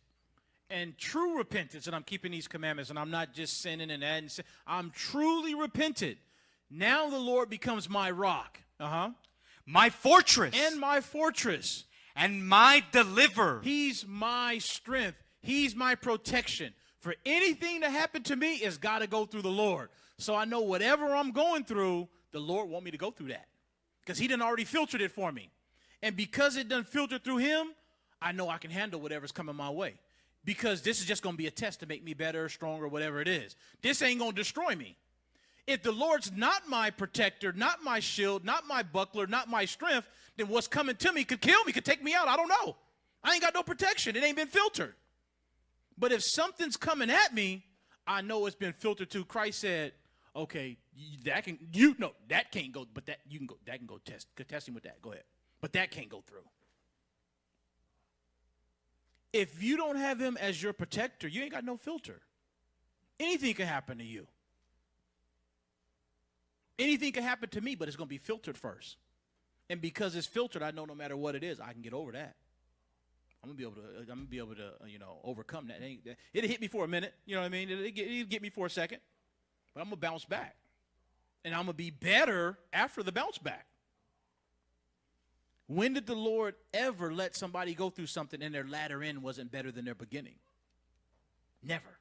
and true repentance, and I'm keeping these commandments, and I'm not just sinning and adding sin. I'm truly repented. Now the Lord becomes my rock. My fortress. And my fortress. And my deliverer. He's my strength. He's my protection. For anything to happen to me, it's got to go through the Lord. So I know whatever I'm going through, the Lord want me to go through that. Because he done already filtered it for me. And because it done filtered through him, I know I can handle whatever's coming my way. Because this is just going to be a test to make me better, stronger, whatever it is. This ain't going to destroy me. If the Lord's not my protector, not my shield, not my buckler, not my strength, then what's coming to me could kill me, could take me out. I don't know. I ain't got no protection. It ain't been filtered. But if something's coming at me, I know it's been filtered to. Christ said, okay, that can't go, but that can go test him with that. Go ahead. But that can't go through. If you don't have him as your protector, you ain't got no filter. Anything can happen to you. Anything can happen to me, but it's going to be filtered first. And because it's filtered, I know no matter what it is, I can get over that. I'm gonna be able to, overcome that. It'll hit me for a minute, you know what I mean? It'll get me for a second, but I'm gonna bounce back, and I'm gonna be better after the bounce back. When did the Lord ever let somebody go through something and their latter end wasn't better than their beginning? Never.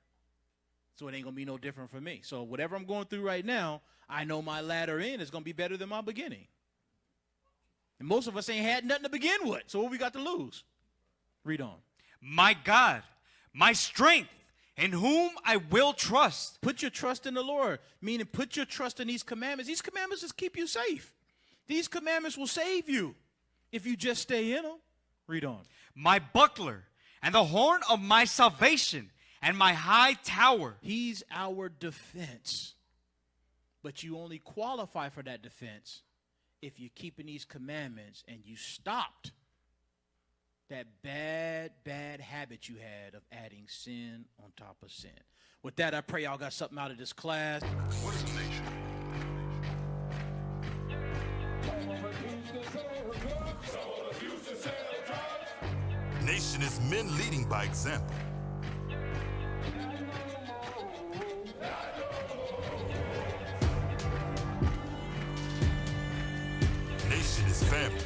So it ain't going to be no different for me. So whatever I'm going through right now, I know my latter end is going to be better than my beginning. And most of us ain't had nothing to begin with. So what we got to lose? Read on. My God, my strength, in whom I will trust. Put your trust in the Lord, meaning put your trust in these commandments. These commandments just keep you safe. These commandments will save you if you just stay in them. Read on. My buckler and the horn of my salvation and my high tower. He's our defense. But you only qualify for that defense if you're keeping these commandments and you stopped that bad habit you had of adding sin on top of sin. With that, I pray y'all got something out of this class. What is a nation? Nation is men leading by example. Nation is family.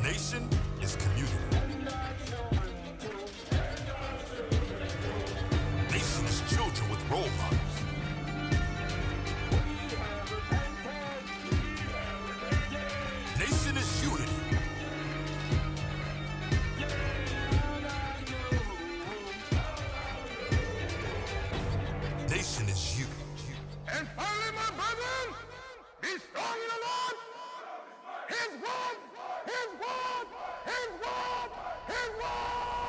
Nation is community. Nation is children with role models. Nation is unity. Nation is you. And finally, my brethren, be strong in the Lord. His word, his word, his word, his word.